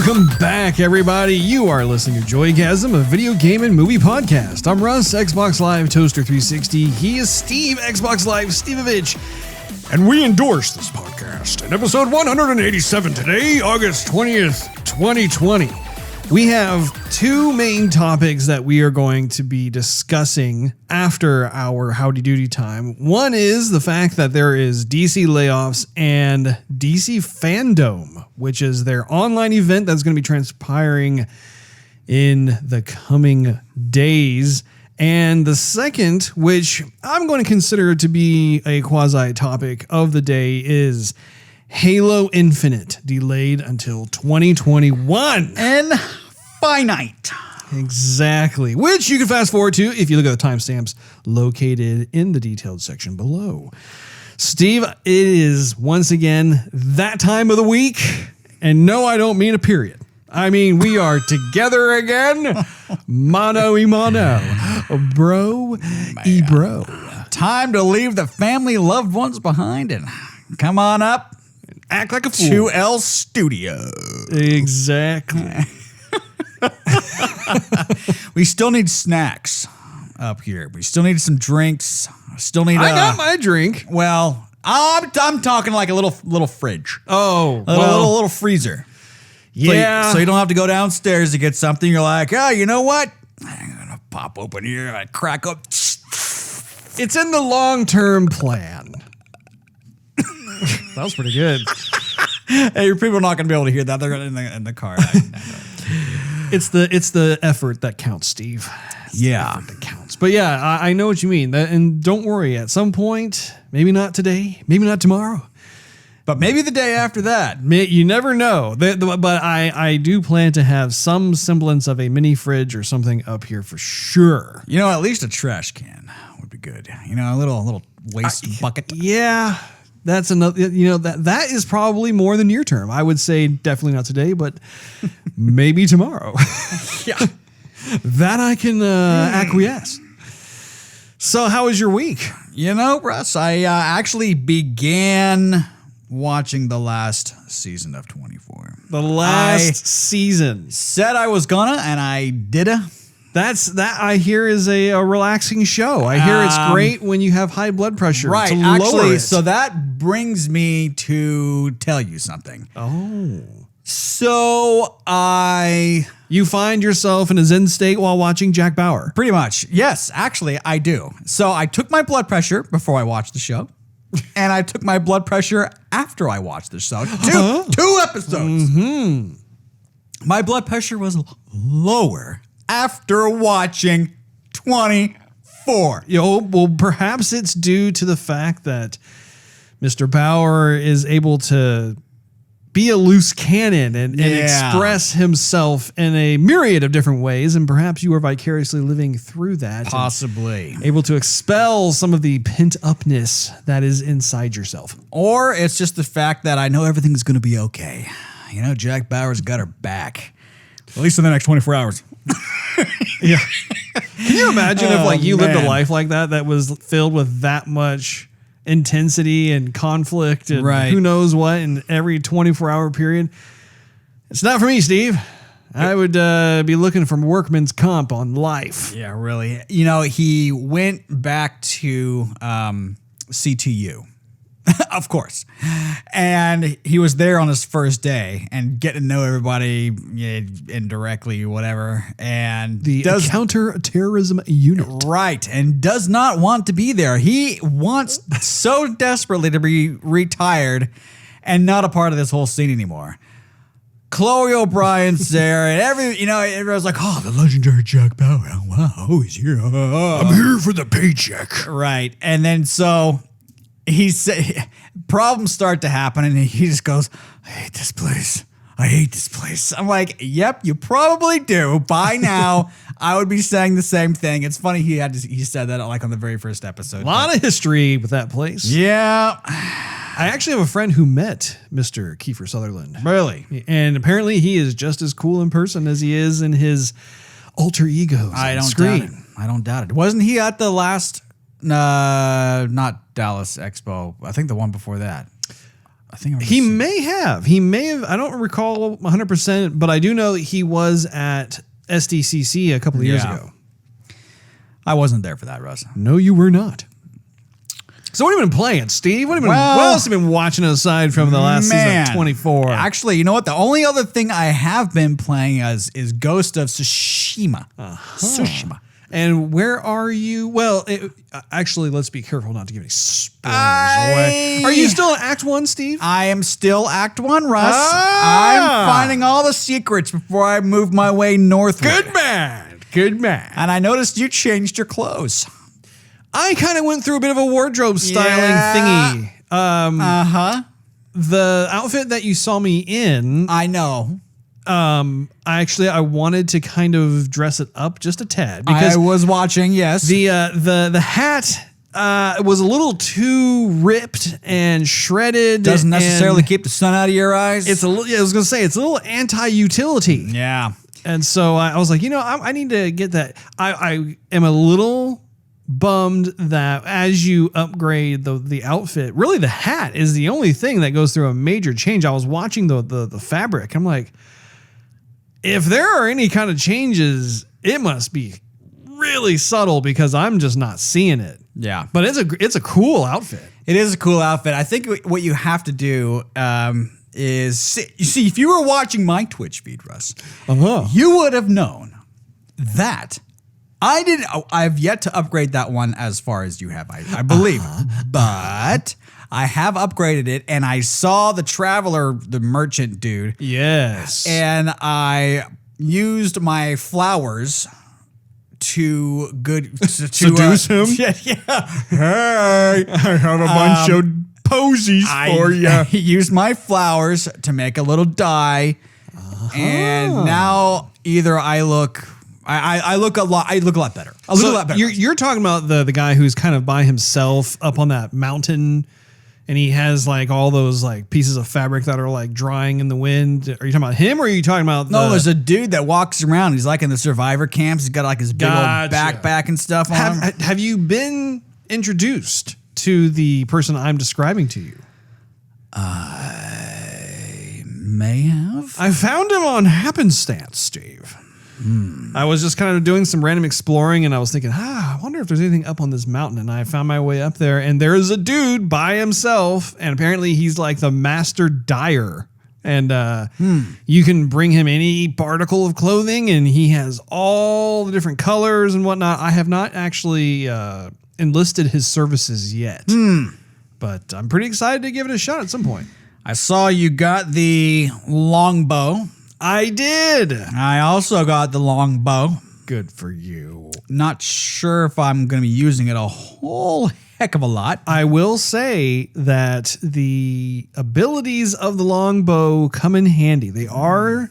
Welcome back, everybody. You are listening to Joygasm, a video game and movie podcast. I'm Russ, Xbox Live Toaster 360. He is Steve, Xbox Live Stevavitch. And we endorse this podcast in episode 187 today, August 20th, 2020. We have two main topics that we are going to be discussing after our Howdy Doody time. One is the fact that there is DC Layoffs and DC Fandome, which is their online event that's going to be transpiring in the coming days. And the second, which I'm going to consider to be a quasi topic of the day, is Halo Infinite, delayed until 2021. And finite. Exactly. Which you can fast forward to if you look at the timestamps located in the detailed section below. Steve, it is once again that time of the week. And no, I don't mean a period. I mean, we are together again. Mano y mano. Bro y bro. Time to leave the family loved ones behind and come on up. Act like a fool. 2L Studio. Exactly. We still need snacks up here. We still need some drinks. Still need. I got my drink. Well, I'm talking like a little fridge. Oh, a little freezer. Yeah. So you don't have to go downstairs to get something. You're like, oh, you know what? I'm gonna pop open here and I crack up. It's in the long-term plan. That was pretty good. Hey, people are not gonna be able to hear that. They're in the car. It's the effort that counts, Steve. Yeah, that counts. But yeah, I know what you mean. And don't worry. At some point, maybe not today, maybe not tomorrow, but maybe the day after that. You never know. But I do plan to have some semblance of a mini fridge or something up here for sure. You know, at least a trash can would be good. You know, a little waste bucket. Yeah. That's another, you know, that is probably more the near term. I would say definitely not today, but maybe tomorrow. Yeah. That I can acquiesce. So how was your week? You know, Russ, I actually began watching the last season of 24. The last season. Said I was gonna, and I did. That I hear is a relaxing show. I hear it's great when you have high blood pressure. Right, to actually, lower it. so that brings me to tell you something. Oh. So You find yourself in a Zen state while watching Jack Bauer. Pretty much. Yes, actually, I do. So I took my blood pressure before I watched the show. And I took my blood pressure after I watched the show. Two episodes. Mm-hmm. My blood pressure was lower after watching 24. Well, perhaps it's due to the fact that Mr. Bauer is able to be a loose cannon and express himself in a myriad of different ways, and perhaps you are vicariously living through that. Possibly. Able to expel some of the pent-upness that is inside yourself. Or it's just the fact that I know everything's going to be okay. You know, Jack Bauer's got her back. At least in the next 24 hours. Yeah. Can you imagine if you lived a life like that was filled with that much intensity and conflict and who knows what in every 24-hour period? It's not for me, Steve. I would be looking for workman's comp on life. Yeah, really. You know, he went back to CTU. Of course. And he was there on his first day and getting to know everybody indirectly, whatever. And the counter-terrorism unit. Right. And does not want to be there. He wants so desperately to be retired and not a part of this whole scene anymore. Chloe O'Brien's there, and everyone's like, "Oh, the legendary Jack Bauer! Wow, he's here! I'm here for the paycheck." Right, and then so he said, problems start to happen, and he just goes, "I hate this place. I hate this place." I'm like, "Yep, you probably do. By now, I would be saying the same thing." It's funny he said that like on the very first episode. A lot of history with that place. Yeah. I actually have a friend who met Mr. Kiefer Sutherland. Really? And apparently he is just as cool in person as he is in his alter egos on screen. Doubt it. I don't doubt it. Wasn't he at the last, not Dallas Expo, I think the one before that. I think he may have. He may have. I don't recall 100%, but I do know that he was at SDCC a couple of years ago. I wasn't there for that, Russ. No, you were not. So what have you been playing, Steve? What else have you been watching aside from the last season of 24? Actually, you know what? The only other thing I have been playing is Ghost of Tsushima. Tsushima. And where are you? Well, actually, let's be careful not to give any spoilers away. Are you still in Act 1, Steve? I am still Act 1, Russ. I'm finding all the secrets before I move my way northward. Good man. Good man. And I noticed you changed your clothes. I kind of went through a bit of a wardrobe styling thingy. The outfit that you saw me in, I know. I wanted to kind of dress it up just a tad because I was watching. Yes, the hat was a little too ripped and shredded. Doesn't necessarily keep the sun out of your eyes. It's a little. Yeah, I was gonna say it's a little anti-utility. Yeah, and so I was like, I need to get that. I am a little bummed that as you upgrade the outfit, really the hat is the only thing that goes through a major change. I was watching the fabric. I'm like, if there are any kind of changes, it must be really subtle because I'm just not seeing it. Yeah, but it's a cool outfit. It is a cool outfit. I think what you have to do is you see if you were watching my Twitch feed, Russ, you would have known that. I've yet to upgrade that one as far as you have, I believe. But I have upgraded it, and I saw the Traveler, the merchant dude. Yes. And I used my flowers to seduce him? Yeah. Hey, I have a bunch of posies for you. I used my flowers to make a little dye, and now either I look a lot better. I look a lot better. You're talking about the guy who's kind of by himself up on that mountain, and he has like all those like pieces of fabric that are like drying in the wind. Are you talking about him, or are you talking about? No, there's a dude that walks around. He's like in the survivor camps. He's got like his big old backpack and stuff on him. Have you been introduced to the person I'm describing to you? I may have. I found him on happenstance, Steve. I was just kind of doing some random exploring, and I was thinking, I wonder if there's anything up on this mountain. And I found my way up there, and there's a dude by himself, and apparently he's like the master dyer. And you can bring him any particle of clothing, and he has all the different colors and whatnot. I have not actually enlisted his services yet, but I'm pretty excited to give it a shot at some point. I saw you got the longbow. I did. I also got the longbow. Good for you. Not sure if I'm going to be using it a whole heck of a lot. I will say that the abilities of the longbow come in handy. They are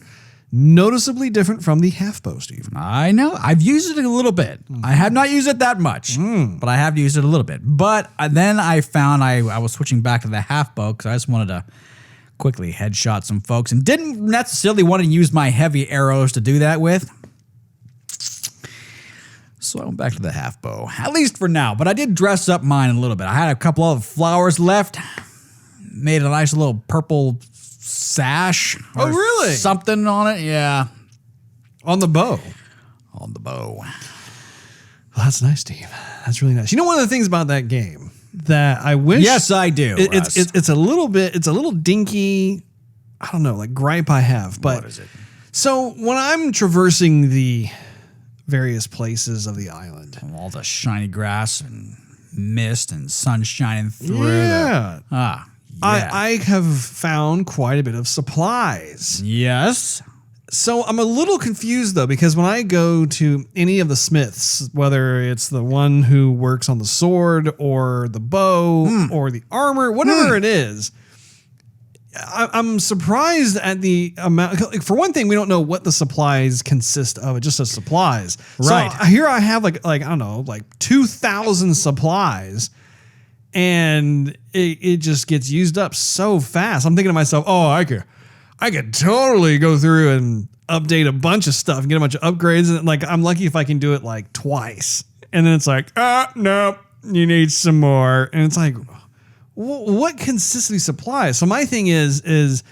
noticeably different from the halfbow, Steve. I know. I've used it a little bit. I have not used it that much, but I have used it a little bit. But then I found I was switching back to the halfbow because I just wanted to quickly headshot some folks and didn't necessarily want to use my heavy arrows to do that with. So I went back to the halfbow, at least for now. But I did dress up mine a little bit. I had a couple of flowers left, made a nice little purple sash. Oh, really? Something on it, yeah. On the bow. On the bow. Well, that's nice, Steve. That's really nice. You know, one of the things about that game that I wish. Yes, I do. It's a little dinky. I don't know, like gripe I have. But what is it? So when I'm traversing the various places of the island, all the shiny grass and mist and sun shining through. Yeah. I have found quite a bit of supplies. Yes. So I'm a little confused, though, because when I go to any of the smiths, whether it's the one who works on the sword or the bow or the armor, whatever it is, I'm surprised at the amount. For one thing, we don't know what the supplies consist of. It just says supplies. Right. So here I have like I don't know, like 2,000 supplies. And it just gets used up so fast. I'm thinking to myself, I could totally go through and update a bunch of stuff and get a bunch of upgrades. And like, I'm lucky if I can do it like twice. And then it's like, no, you need some more. And it's like, what consistently supplies? So my thing is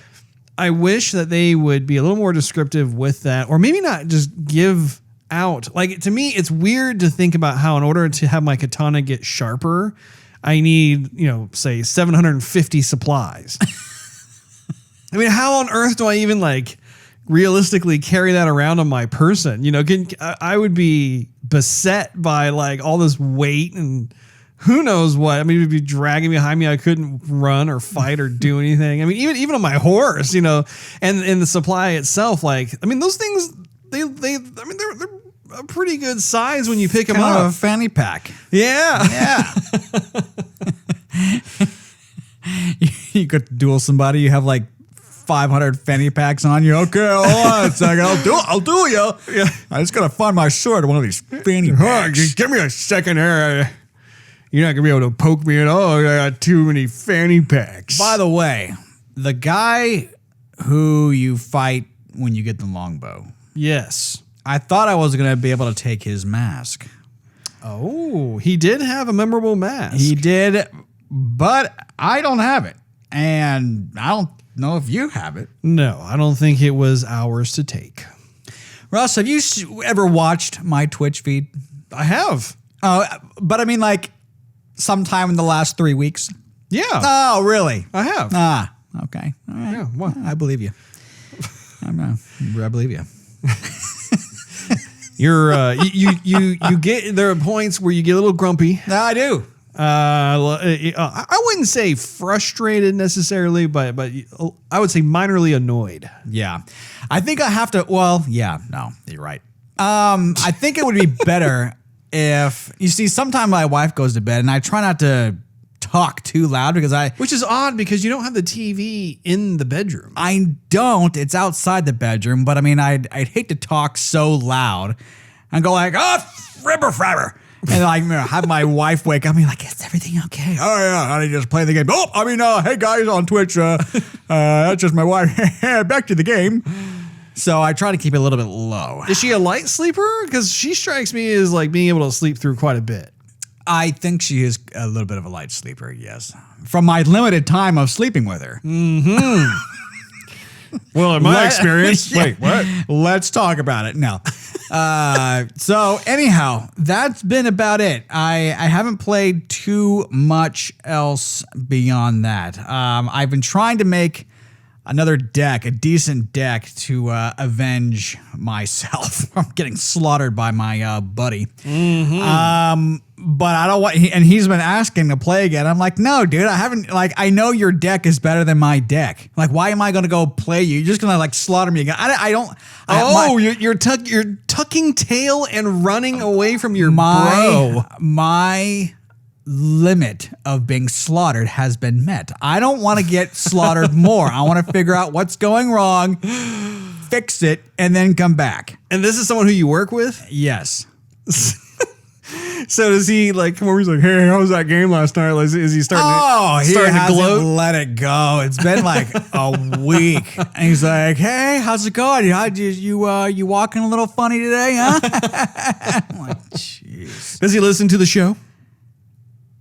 I wish that they would be a little more descriptive with that, or maybe not just give out. Like, to me, it's weird to think about how in order to have my katana get sharper, I need, say 750 supplies. I mean, how on earth do I even like realistically carry that around on my person? I would be beset by like all this weight and who knows what. I mean, it would be dragging behind me. I couldn't run or fight or do anything. I mean, even on my horse, and the supply itself, like, I mean, those things, they're a pretty good size when you pick them kind up. of a fanny pack. Yeah. You could duel somebody. You have like 500 fanny packs on you. Okay, hold on a second. I'll duel you. Yeah. I just gotta find my sword. One of these fanny packs. Just give me a second here. You're not gonna be able to poke me at all. I got too many fanny packs. By the way, the guy who you fight when you get the longbow, Yes. I thought I was gonna be able to take his mask. Oh, he did have a memorable mask. He did, but I don't have it, and I don't know if you have it. No, I don't think it was ours to take. Russ, have you ever watched my Twitch feed? I have. But I mean, like, sometime in the last 3 weeks. Yeah. Oh, really? I have. Okay. All right. Yeah, well. I believe you. I believe you. You're you get, there are points where you get a little grumpy. No, I do. I wouldn't say frustrated necessarily, but I would say minorly annoyed. Yeah. I think I have to, well, yeah, no, you're right. I think it would be better if, you see, sometimes my wife goes to bed and I try not to talk too loud Which is odd because you don't have the TV in the bedroom. I don't. It's outside the bedroom, but I mean, I'd hate to talk so loud and go like, fribber frabber. And like have my wife wake up and be like, is everything okay? Oh yeah, I just play the game. Hey guys on Twitch, that's just my wife. Back to the game. So I try to keep it a little bit low. Is she a light sleeper? Because she strikes me as like being able to sleep through quite a bit. I think she is a little bit of a light sleeper, yes. From my limited time of sleeping with her. Mm-hmm. Well, in my experience, wait, what? Let's talk about it. No. So anyhow, that's been about it. I haven't played too much else beyond that. I've been trying to make another deck, a decent deck to avenge myself from getting slaughtered by my buddy. Mm-hmm. But I don't want, and he's been asking to play again. I'm like, no, dude, I haven't, like, I know your deck is better than my deck. Like, why am I going to go play you? You're just going to like slaughter me again. I don't. You're tucking tail and running away from your bro. My limit of being slaughtered has been met. I don't want to get slaughtered more. I want to figure out what's going wrong, fix it, and then come back. And this is someone who you work with? Yes. So does he like come over? He's like, "Hey, how was that game last night?" Like, is he starting? He to gloat? Let it go. It's been like a week, and he's like, "Hey, how's it going? You walking a little funny today, huh?" I'm like, jeez. Does he listen to the show?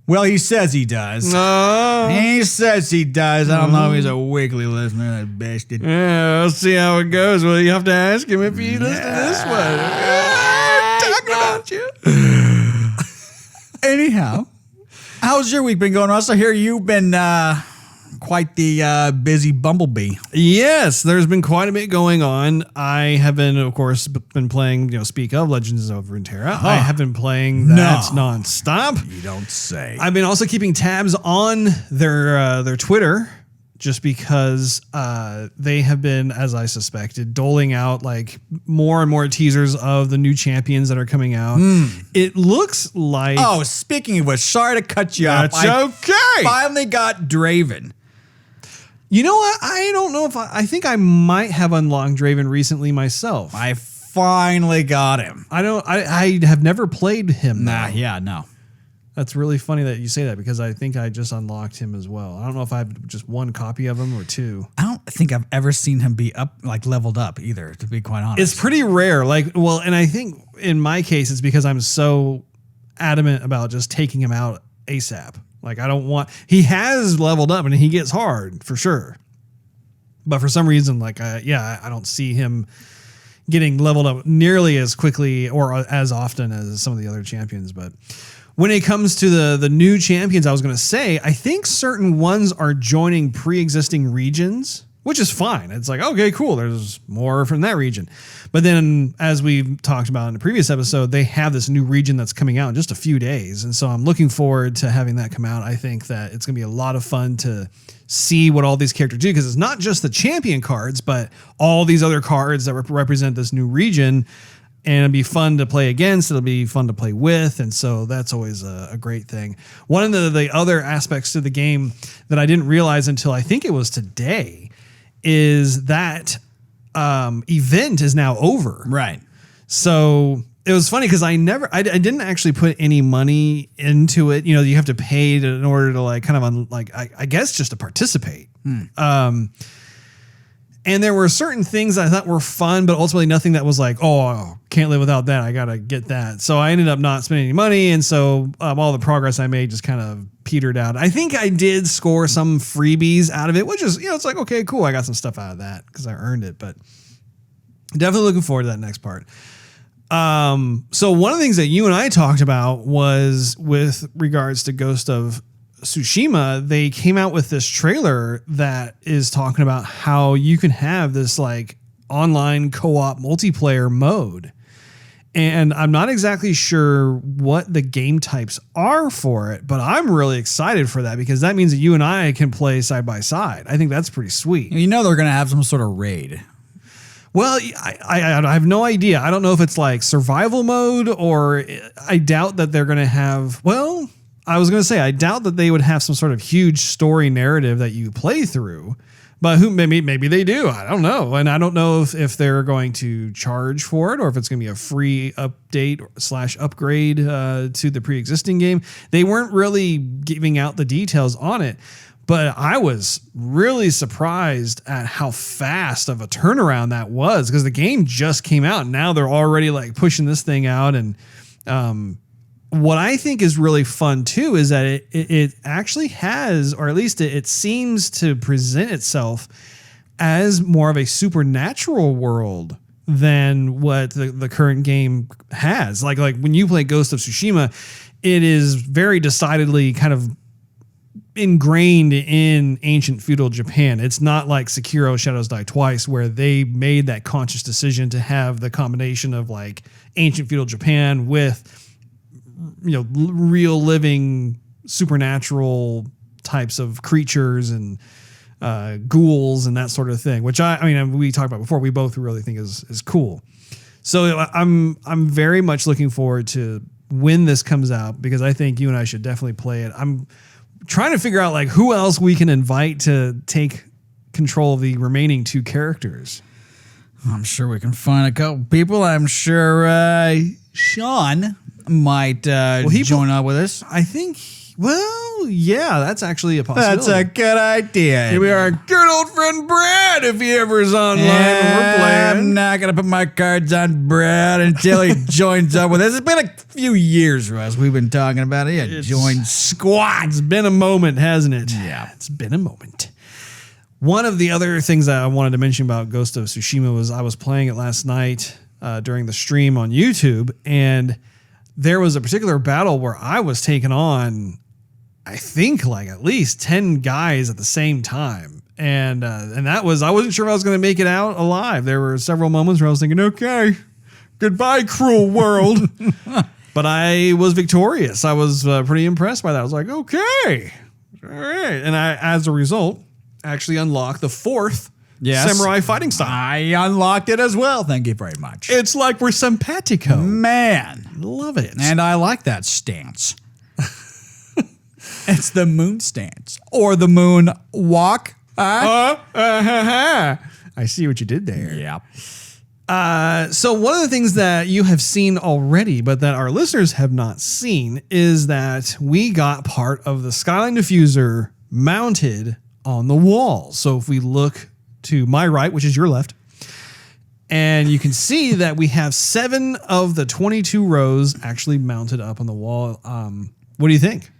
Well, he says he does. He says he does. I don't know if he's a weekly listener, that bastard. Yeah, we'll see how it goes. Well, you have to ask him if he listens to this one. Talking about you. Anyhow, how's your week been going, Russ? I hear you've been quite the busy bumblebee. Yes, there's been quite a bit going on. I have been, of course, been playing, Speak of Legends of Runeterra. I have been playing that nonstop. You don't say. I've been also keeping tabs on their Twitter, just because they have been, as I suspected, doling out like more and more teasers of the new champions that are coming out. It looks like... Oh, speaking of which, sorry to cut you off. That's okay. Finally got Draven. You know what? I don't know if I think I might have unlocked Draven recently myself. I finally got him. I have never played him. No. That's really funny that you say that because I think I just unlocked him as well. I don't know if I have just one copy of him or two. I don't think I've ever seen him be leveled up either, to be quite honest. It's pretty rare. And I think in my case, it's because I'm so adamant about just taking him out ASAP. Like, I don't want, he has leveled up and he gets hard for sure. But for some reason, like, I don't see him getting leveled up nearly as quickly or as often as some of the other champions. But when it comes to the new champions, I was going to say, I think certain ones are joining pre-existing regions, which is fine. It's like, okay, cool. There's more from that region. But then, as we've talked about in the previous episode, they have this new region that's coming out in just a few days. And so I'm looking forward to having that come out. I think that it's going to be a lot of fun to see what all these characters do, because it's not just the champion cards, but all these other cards that represent this new region. And it'll be fun to play against. It'll be fun to play with. And so that's always a great thing. One of the other aspects to the game that I didn't realize until I think it was today is that event is now over. Right. So it was funny because I didn't actually put any money into it. You know, you have to pay in order to like kind of I guess just to participate. And there were certain things I thought were fun, but ultimately nothing that was like, oh, can't live without that. I got to get that. So I ended up not spending any money. And so all the progress I made just kind of petered out. I think I did score some freebies out of it, which is, you know, it's like, okay, cool. I got some stuff out of that because I earned it, but definitely looking forward to that next part. So one of the things that you and I talked about was with regards to Ghost of Tsushima, they came out with this trailer that is talking about how you can have this like online co-op multiplayer mode. And I'm not exactly sure what the game types are for it, but I'm really excited for that because that means that you and I can play side by side. I think that's pretty sweet. You know, they're going to have some sort of raid. Well, I have no idea. I don't know if it's like survival mode, or I doubt that they're going to have, well, I was going to say, I doubt that they would have some sort of huge story narrative that you play through, but maybe they do. I don't know. And I don't know if they're going to charge for it or if it's going to be a free update / upgrade to the pre-existing game. They weren't really giving out the details on it, but I was really surprised at how fast of a turnaround that was because the game just came out and now they're already like pushing this thing out. And, what I think is really fun too is that it actually has, or at least it seems to present itself as more of a supernatural world than what the current game has. Like when you play Ghost of Tsushima, it is very decidedly kind of ingrained in ancient feudal Japan. It's not like Sekiro Shadows Die Twice, where they made that conscious decision to have the combination of like ancient feudal Japan with, you know, real living supernatural types of creatures and ghouls and that sort of thing, which I mean, we talked about before, we both really think is cool. So I'm very much looking forward to when this comes out, because I think you and I should definitely play it. I'm trying to figure out like who else we can invite to take control of the remaining two characters. I'm sure we can find a couple people. I'm sure Sean might join up with us. I think, well, yeah, that's actually a possibility. That's a good idea. Here we are, good old friend Brad, if he ever is online when we're playing. I'm not going to put my cards on Brad until he joins up with us. It's been a few years, Russ. We've been talking about it. Yeah, join squad. It's been a moment, hasn't it? Yeah. It's been a moment. One of the other things that I wanted to mention about Ghost of Tsushima was I was playing it last night during the stream on YouTube, and there was a particular battle where I was taking on, I think, like at least 10 guys at the same time. And that was, I wasn't sure if I was going to make it out alive. There were several moments where I was thinking, okay, goodbye, cruel world. But I was victorious. I was pretty impressed by that. I was like, okay, all right. And I, as a result, actually unlocked the fourth samurai fighting style. I unlocked it as well. Thank you very much. It's like we're simpatico. Man. Love it. And I like that stance. It's the moon stance. Or the moon walk. I see what you did there. Yeah. So one of the things that you have seen already, but that our listeners have not seen, is that we got part of the Skyline Diffuser mounted on the wall. So if we look to my right, which is your left, and you can see that we have 7 of the 22 rows actually mounted up on the wall. What do you think?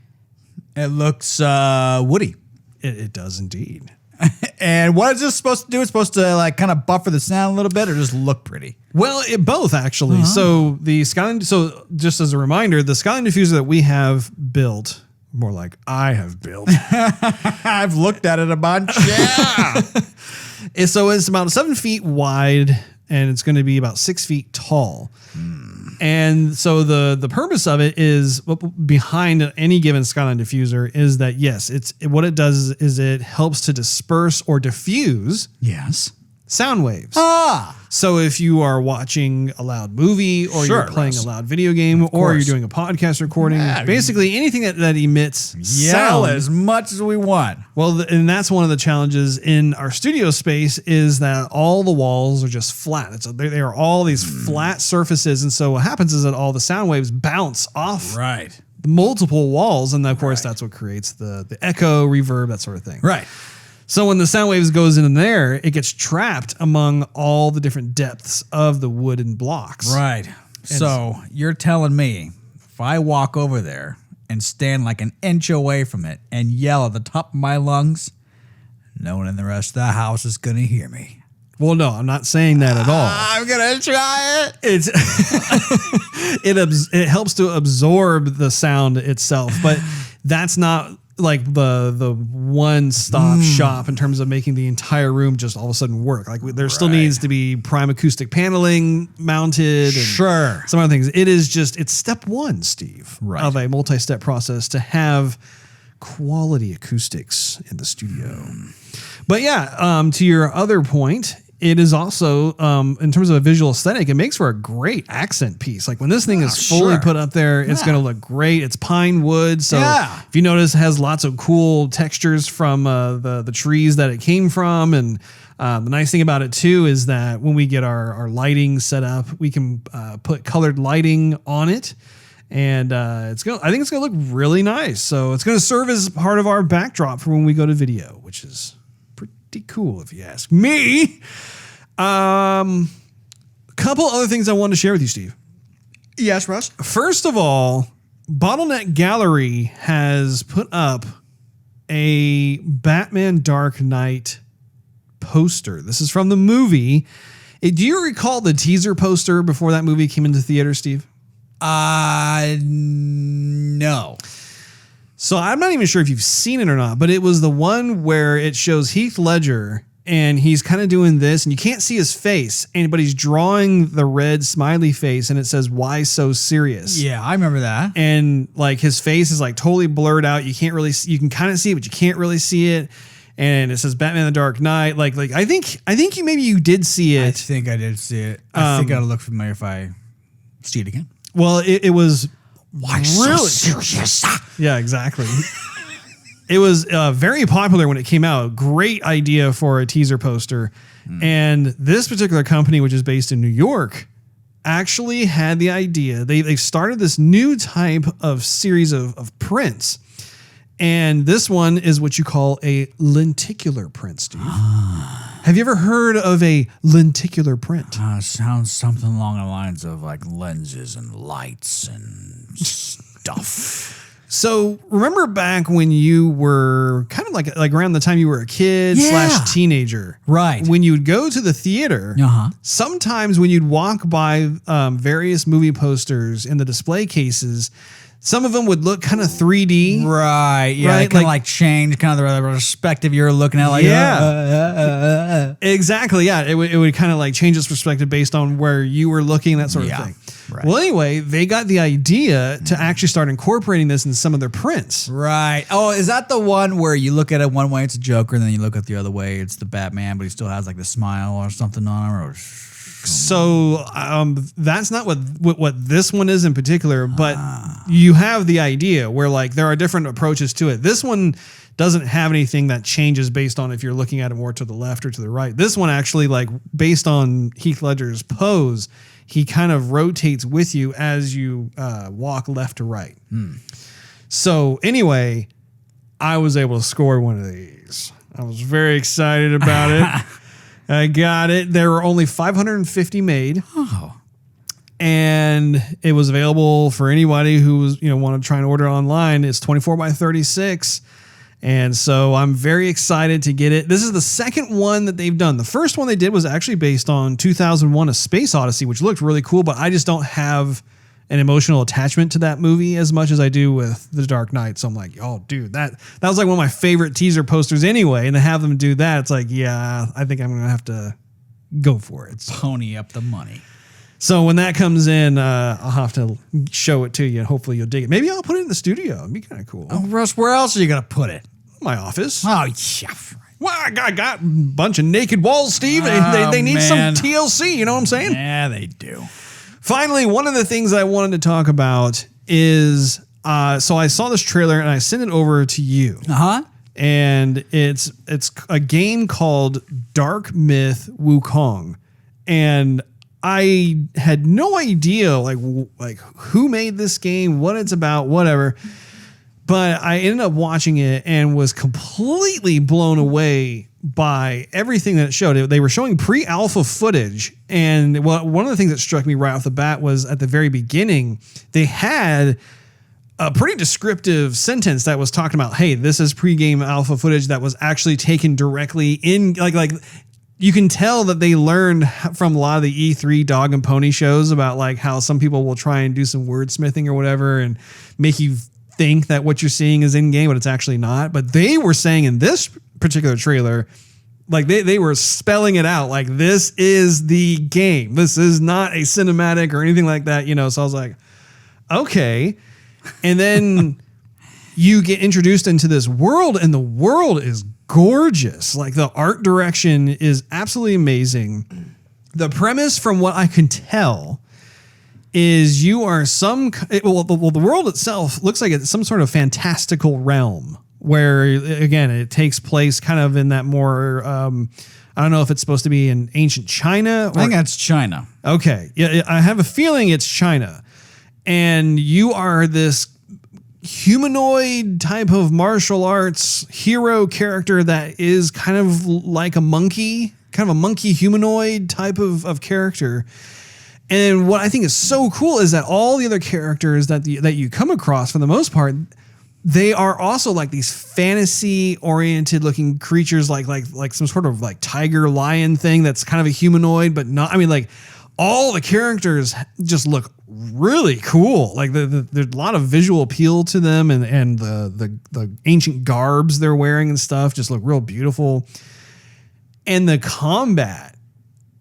It looks woody. It does indeed. And what is this supposed to do? It's supposed to like kind of buffer the sound a little bit or just look pretty? Well, both actually. So the Skyline, so just as a reminder, the Skyline diffuser that we have built, more like I have built. I've looked at it a bunch. Yeah. So it's about 7 feet wide and it's going to be about 6 feet tall. And so the purpose of it is behind any given Skyline diffuser is that, yes, what it does is it helps to disperse or diffuse Yes. sound waves. Ah. So if you are watching a loud movie or Sure, you're playing Russ. a loud video game or course. you're doing a podcast recording, basically anything that emits Yell sound. as much as we want. Well, and that's one of the challenges in our studio space is that all the walls are just flat. They are all these flat surfaces. And so what happens is that all the sound waves bounce off Right. multiple walls. And of course, that's what creates the echo, reverb, that sort of thing. Right. So when the sound waves goes in there, it gets trapped among all the different depths of the wooden blocks. Right. So you're telling me if I walk over there and stand like an inch away from it and yell at the top of my lungs, no one in the rest of the house is going to hear me. Well, no, I'm not saying that at all. I'm going to try it. It helps to absorb the sound itself, but that's not like the one-stop shop in terms of making the entire room just all of a sudden work. Like there still needs to be prime acoustic paneling mounted and Sure. some other things. It's step one, Steve, Right. of a multi-step process to have quality acoustics in the studio. But yeah, to your other point, it is also, in terms of a visual aesthetic, it makes for a great accent piece. Like when this thing is fully sure. put up there, it's going to look great. It's pine wood. So Yeah. if you notice, it has lots of cool textures from the trees that it came from. And the nice thing about it too is that when we get our lighting set up, we can put colored lighting on it. And I think it's gonna look really nice. So it's gonna serve as part of our backdrop for when we go to video, which is pretty cool if you ask me. Couple other things I wanted to share with you, Steve. Yes, Russ. First of all, Bottleneck Gallery has put up a Batman Dark Knight poster. This is from the movie. Do you recall the teaser poster before that movie came into theater, Steve? No. So I'm not even sure if you've seen it or not, but it was the one where it shows Heath Ledger and he's kind of doing this and you can't see his face, but he's drawing the red smiley face and it says, "Why so serious?" Yeah, I remember that. And like his face is like totally blurred out. You can't really see, you can kind of see it, but you can't really see it. And it says Batman the Dark Knight. Like I think you did see it. I think I did see it. I think it'll look familiar if I see it again. Well, it was Why really so serious? Yeah, exactly. It was very popular when it came out. Great idea for a teaser poster. And this particular company, which is based in New York, actually had the idea. They started this new type of series of prints. And this one is what you call a lenticular print, Steve. Have you ever heard of a lenticular print? Sounds something along the lines of like lenses and lights and stuff. So remember back when you were kind of like around the time you were a kid / teenager, Right. When you would go to the theater, sometimes when you'd walk by various movie posters in the display cases, some of them would look kind of 3D. Right. Yeah. Right? Kind of like change kind of the perspective you're looking at. Like, Exactly. Yeah. It would kind of like change its perspective based on where you were looking, that sort of thing. Right. Well, anyway, they got the idea to actually start incorporating this in some of their prints. Right. Oh, is that the one where you look at it one way, it's a Joker, and then you look at the other way, it's the Batman, but he still has like the smile or something on him? Or So that's not what this one is in particular, but you have the idea where like there are different approaches to it. This one doesn't have anything that changes based on if you're looking at it more to the left or to the right. This one actually, like based on Heath Ledger's pose, he kind of rotates with you as you walk left to right. So anyway, I was able to score one of these. I was very excited about it. I got it. There were only 550 made. Oh. and it was available for anybody who was, wanted to try and order it online. It's 24 by 36. And so I'm very excited to get it. This is the second one that they've done. The first one they did was actually based on 2001: A Space Odyssey, which looked really cool, but I just don't have an emotional attachment to that movie as much as I do with The Dark Knight. So I'm like, oh, dude, that was like one of my favorite teaser posters anyway. And to have them do that, it's like, yeah, I think I'm going to have to go for it. So. Pony up the money. So when that comes in, I'll have to show it to you, and hopefully you'll dig it. Maybe I'll put it in the studio. It'd be kind of cool. Oh, Russ, where else are you going to put it? My office. Oh, yeah. Well, I got a bunch of naked walls, Steve. They need some TLC. You know what I'm saying? Yeah, they do. Finally, one of the things I wanted to talk about is, so I saw this trailer and I sent it over to you. Uh-huh. And it's a game called Dark Myth Wukong. And I had no idea like who made this game, what it's about, whatever. But I ended up watching it and was completely blown away by everything that it showed. They were showing pre-alpha footage. And one of the things that struck me right off the bat was at the very beginning, they had a pretty descriptive sentence that was talking about, hey, this is pre-game alpha footage that was actually taken directly in, like you can tell that they learned from a lot of the E3 dog and pony shows about like how some people will try and do some wordsmithing or whatever and make you think that what you're seeing is in game, but it's actually not. But they were saying in this particular trailer, like they were spelling it out, like this is the game. This is not a cinematic or anything like that, So I was like, okay. And then you get introduced into this world, and the world is gorgeous. Like the art direction is absolutely amazing. The premise, from what I can tell, is you are the world itself looks like it's some sort of fantastical realm where, again, it takes place kind of in that more, I don't know if it's supposed to be in ancient China. I think that's China. Okay. Yeah, I have a feeling it's China. And you are this humanoid type of martial arts hero character that is kind of like a monkey humanoid type of character. And what I think is so cool is that all the other characters that you come across, for the most part, they are also like these fantasy oriented looking creatures, like some sort of like tiger lion thing that's kind of a humanoid, but not. I mean, like all the characters just look really cool. Like there's a lot of visual appeal to them, and the ancient garbs they're wearing and stuff just look real beautiful. And the combat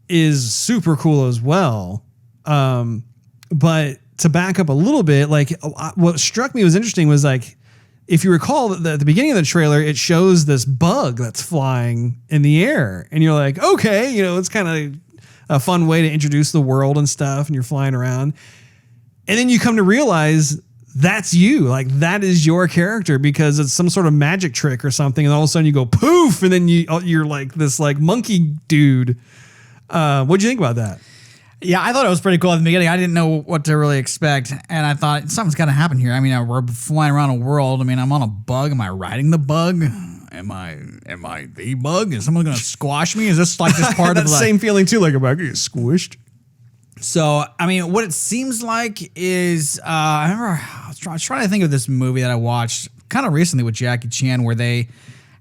is super cool as well. But to back up a little bit, like what struck me was interesting was like, if you recall at the beginning of the trailer, it shows this bug that's flying in the air, and you're like, okay, it's kind of a fun way to introduce the world and stuff, and you're flying around. And then you come to realize that's you, like that is your character because it's some sort of magic trick or something. And all of a sudden you go poof. And then you're like this like monkey dude. What'd you think about that? Yeah, I thought it was pretty cool at the beginning. I didn't know what to really expect, and I thought something's got to happen here. I mean, we're flying around a world. I mean, I'm on a bug. Am I riding the bug? Am I the bug? Is someone going to squash me? Is this like this part of the same feeling too? Like, am I getting squished? So, I mean, what it seems like is, I remember I was trying to think of this movie that I watched kind of recently with Jackie Chan, where they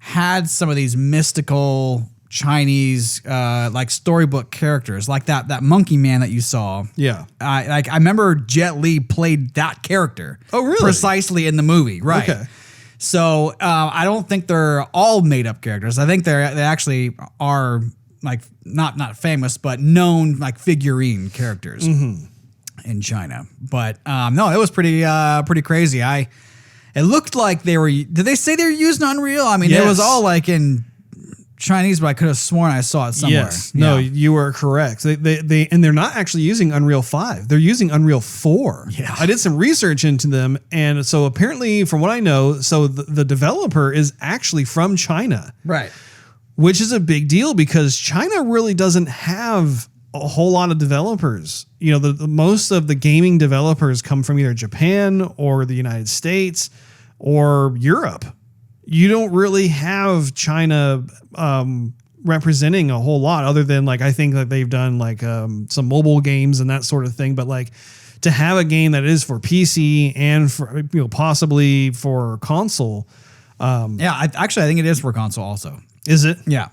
had some of these mystical Chinese like storybook characters, like that monkey man that you saw. Yeah, I remember Jet Li played that character. Oh, really? Precisely in the movie, right? Okay. So I don't think they're all made up characters. I think they actually are like not famous, but known like figurine characters in China. But no, it was pretty crazy. It looked like they were. Did they say they were using Unreal? I mean, It was all like in Chinese, but I could have sworn I saw it somewhere. Yes. No, you are correct. They're not actually using Unreal 5. They're using Unreal 4. Yeah. I did some research into them, and so apparently, from what I know, so the developer is actually from China. Right. Which is a big deal because China really doesn't have a whole lot of developers. You know, the most of the gaming developers come from either Japan or the United States or Europe. You don't really have China representing a whole lot other than like, I think that they've done like some mobile games and that sort of thing. But like to have a game that is for PC and for, possibly for console. I think it is for console also. Is it? Yeah.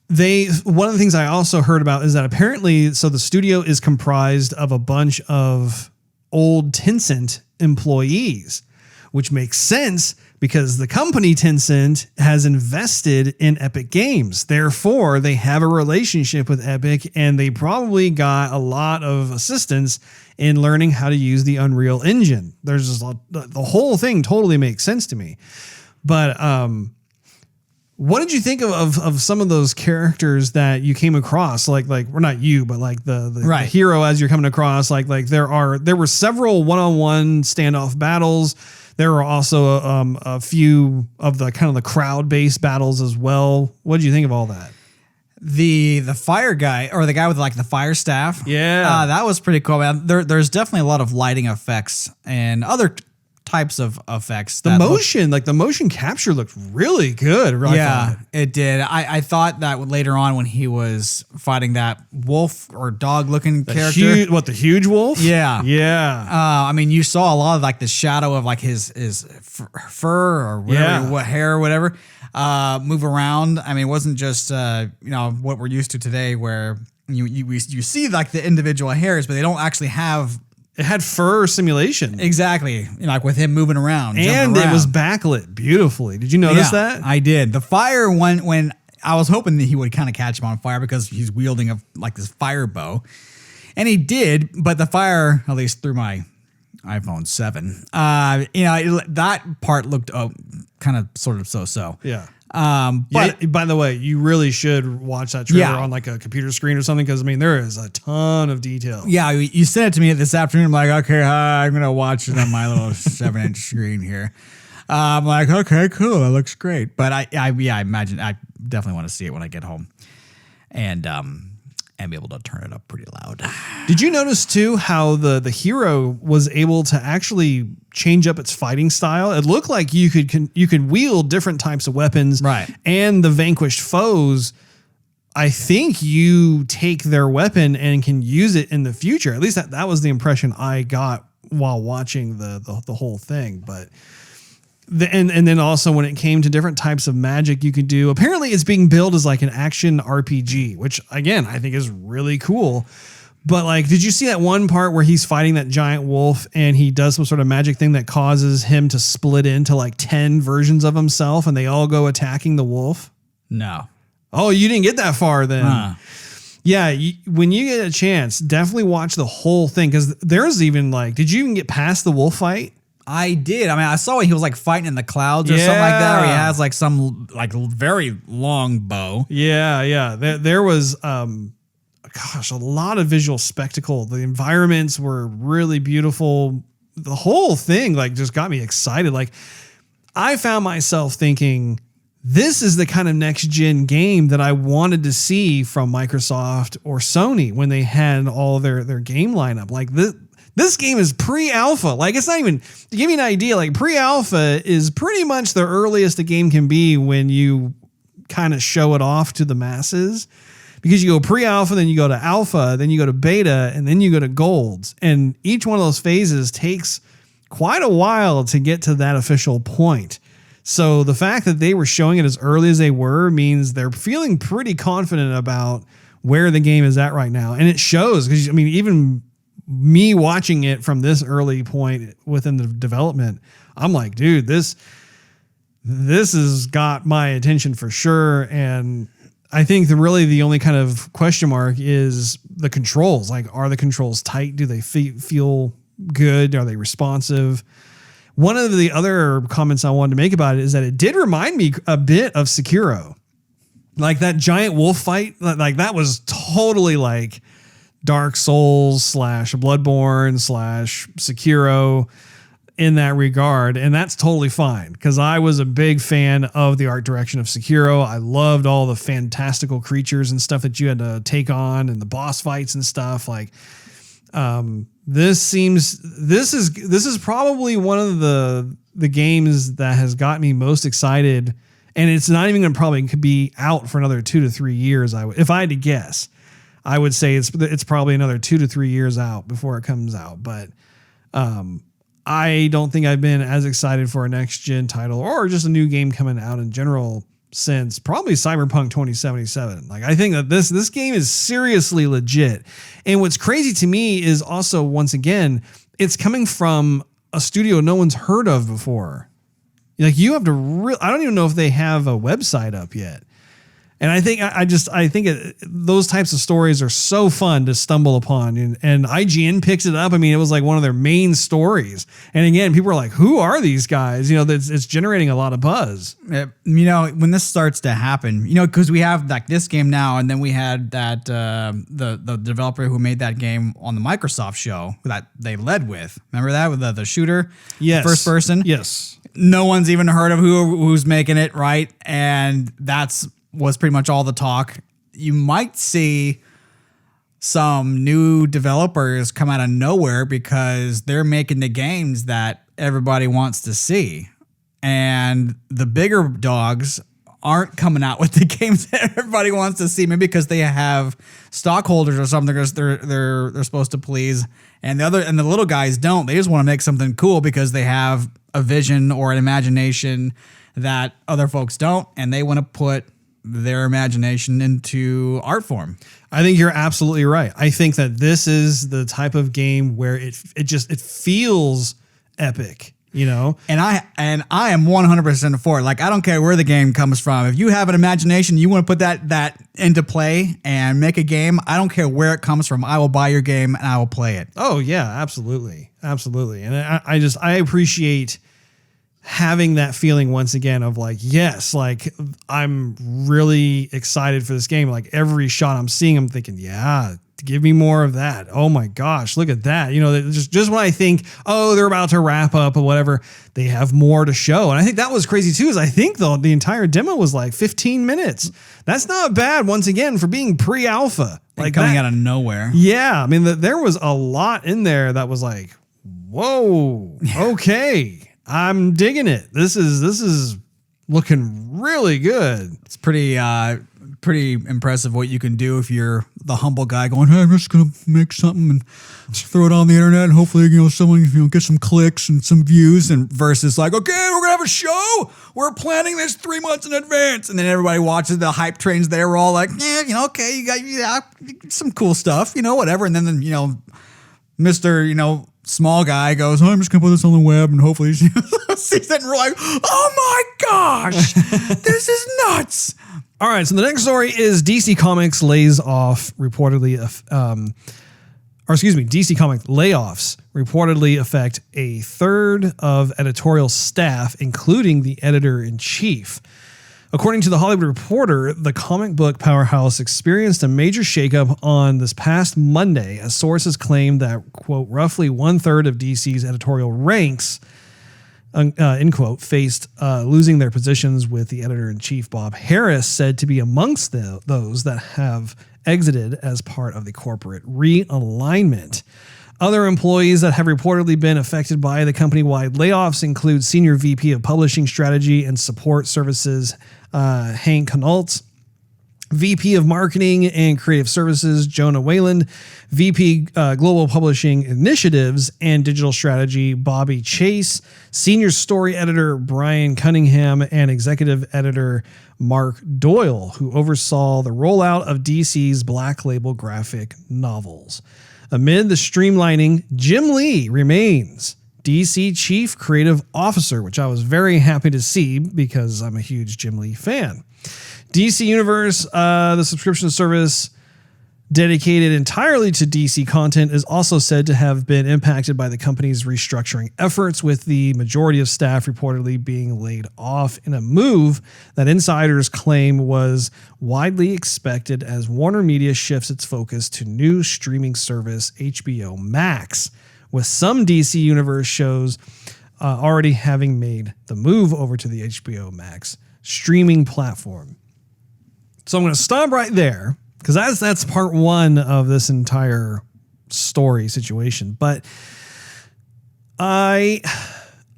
One of the things I also heard about is that apparently, so the studio is comprised of a bunch of old Tencent employees, which makes sense because the company Tencent has invested in Epic Games. Therefore, they have a relationship with Epic and they probably got a lot of assistance in learning how to use the Unreal Engine. There's just the whole thing totally makes sense to me. But what did you think of some of those characters that you came across? Like we're not you, but like the hero as you're coming across. Like there were several one-on-one standoff battles. There were also a few of the kind of the crowd-based battles as well. What did you think of all that? The fire guy or the guy with like the fire staff. Yeah, that was pretty cool. Man, there's definitely a lot of lighting effects and other types of effects. The motion capture looked really good. Yeah, it did. I thought that later on when he was fighting that wolf or dog looking character. The huge wolf? Yeah. Yeah. I mean, you saw a lot of like the shadow of like his fur or whatever, what hair or whatever, move around. I mean, it wasn't just, what we're used to today where you see like the individual hairs, but they don't actually have. It had fur simulation. Exactly. Like with him moving around. And it was backlit beautifully. Did you notice that? I did. The fire one, when I was hoping that he would kind of catch him on fire because he's wielding like this fire bow. And he did, but the fire, at least through my iPhone 7, that part looked kind of sort of so-so. Yeah. But by the way, you really should watch that trailer on like a computer screen or something because I mean there is a ton of detail. Yeah, you sent it to me this afternoon. I'm like, okay, I'm gonna watch it on my little 7-inch screen here. I'm like, okay, cool, that looks great. But I imagine I definitely want to see it when I get home, and be able to turn it up pretty loud. Did you notice too how the hero was able to actually change up its fighting style? It looked like you could wield different types of weapons, right? And the vanquished foes, I think you take their weapon and can use it in the future. At least that was the impression I got while watching the whole thing. But and then also when it came to different types of magic you could do, apparently it's being billed as like an action RPG, which again, I think is really cool. But like, did you see that one part where he's fighting that giant wolf and he does some sort of magic thing that causes him to split into like 10 versions of himself and they all go attacking the wolf? No. Oh, you didn't get that far then. Yeah. When you get a chance, definitely watch the whole thing. Cause there's even like, did you even get past the wolf fight? I did. I mean, I saw he was like fighting in the clouds or something like that, or he has like some like very long bow. Yeah. There was, a lot of visual spectacle. The environments were really beautiful. The whole thing like just got me excited. Like I found myself thinking, this is the kind of next gen game that I wanted to see from Microsoft or Sony when they had all their game lineup. Like this game is pre-alpha. Like it's not even, to give you an idea, like pre-alpha is pretty much the earliest a game can be when you kind of show it off to the masses, because you go pre-alpha, then you go to alpha, then you go to beta, and then you go to golds. And each one of those phases takes quite a while to get to that official point. So the fact that they were showing it as early as they were means they're feeling pretty confident about where the game is at right now. And it shows, because I mean, even me watching it from this early point within the development, I'm like, dude, this has got my attention for sure. And I think the only kind of question mark is the controls. Like, are the controls tight? Do they feel good? Are they responsive? One of the other comments I wanted to make about it is that it did remind me a bit of Sekiro. Like that giant wolf fight, like that was totally like Dark Souls / Bloodborne / Sekiro in that regard. And that's totally fine, because I was a big fan of the art direction of Sekiro. I loved all the fantastical creatures and stuff that you had to take on and the boss fights and stuff. Like, this is probably one of the games that has got me most excited and it's not even going to probably could be out for another 2 to 3 years. If I had to guess, I would say it's probably another 2 to 3 years out before it comes out. But I don't think I've been as excited for a next gen title or just a new game coming out in general since probably Cyberpunk 2077. Like, I think that this game is seriously legit. And what's crazy to me is also, once again, it's coming from a studio no one's heard of before. Like, you have to I don't even know if they have a website up yet. And I think those types of stories are so fun to stumble upon, and IGN picks it up. I mean, it was like one of their main stories. And again, people are like, "Who are these guys?" You know, it's generating a lot of buzz. You know, when this starts to happen, you know, because we have like this game now, and then we had that the developer who made that game on the Microsoft show that they led with. Remember that with the shooter, yes, first person, yes. No one's even heard of who's making it, right? And was pretty much all the talk. You might see some new developers come out of nowhere because they're making the games that everybody wants to see. And the bigger dogs aren't coming out with the games that everybody wants to see, maybe because they have stockholders or something they're supposed to please. And the little guys don't. They just want to make something cool because they have a vision or an imagination that other folks don't, and they want to put their imagination into art form. I think you're absolutely right. I think that this is the type of game where it feels epic, you know? And I am 100% for it. Like, I don't care where the game comes from. If you have an imagination, you want to put that into play and make a game, I don't care where it comes from. I will buy your game and I will play it. Oh yeah, absolutely. Absolutely. And I appreciate having that feeling once again of like, yes, like I'm really excited for this game. Like every shot I'm seeing, I'm thinking, yeah, give me more of that. Oh my gosh, look at that. You know, just when I think, oh, they're about to wrap up or whatever, they have more to show. And I think that was crazy too, is I think the entire demo was like 15 minutes. That's not bad once again for being pre-alpha. Like coming out of nowhere. Yeah. I mean, there was a lot in there that was like, whoa, okay. I'm digging it. This is looking really good. It's pretty impressive what you can do if you're the humble guy going, hey, I'm just gonna make something and throw it on the internet and hopefully, you know, someone, you know, get some clicks and some views, and versus like, okay, we're gonna have a show. We're planning this 3 months in advance, and then everybody watches the hype trains. They were all like, yeah, you know, okay, you got some cool stuff, you know, whatever, and then you know, Mr. You know, small guy goes, oh, I'm just gonna put this on the web and hopefully she sees it, and we're like, oh my gosh, this is nuts. All right, so the next story is DC Comics lays off reportedly, DC Comics layoffs reportedly affect a third of editorial staff, including the editor-in-chief. According to the Hollywood Reporter, the comic book powerhouse experienced a major shakeup on this past Monday, as sources claim that, quote, roughly 1/3 of DC's editorial ranks, end quote, faced losing their positions, with the editor-in-chief, Bob Harris, said to be amongst those that have exited as part of the corporate realignment. Other employees that have reportedly been affected by the company-wide layoffs include Senior VP of Publishing Strategy and Support Services, Hank Connaught, VP of Marketing and Creative Services, Jonah Wayland, VP Global Publishing Initiatives and Digital Strategy, Bobby Chase, Senior Story Editor, Brian Cunningham, and Executive Editor, Mark Doyle, who oversaw the rollout of DC's Black Label graphic novels. Amid the streamlining, Jim Lee remains DC Chief Creative Officer, which I was very happy to see because I'm a huge Jim Lee fan. DC Universe, the subscription service dedicated entirely to DC content, is also said to have been impacted by the company's restructuring efforts, with the majority of staff reportedly being laid off in a move that insiders claim was widely expected as Warner Media shifts its focus to new streaming service HBO Max, with some DC Universe shows already having made the move over to the HBO Max streaming platform. So I'm going to stop right there, because that's part one of this entire story situation. But I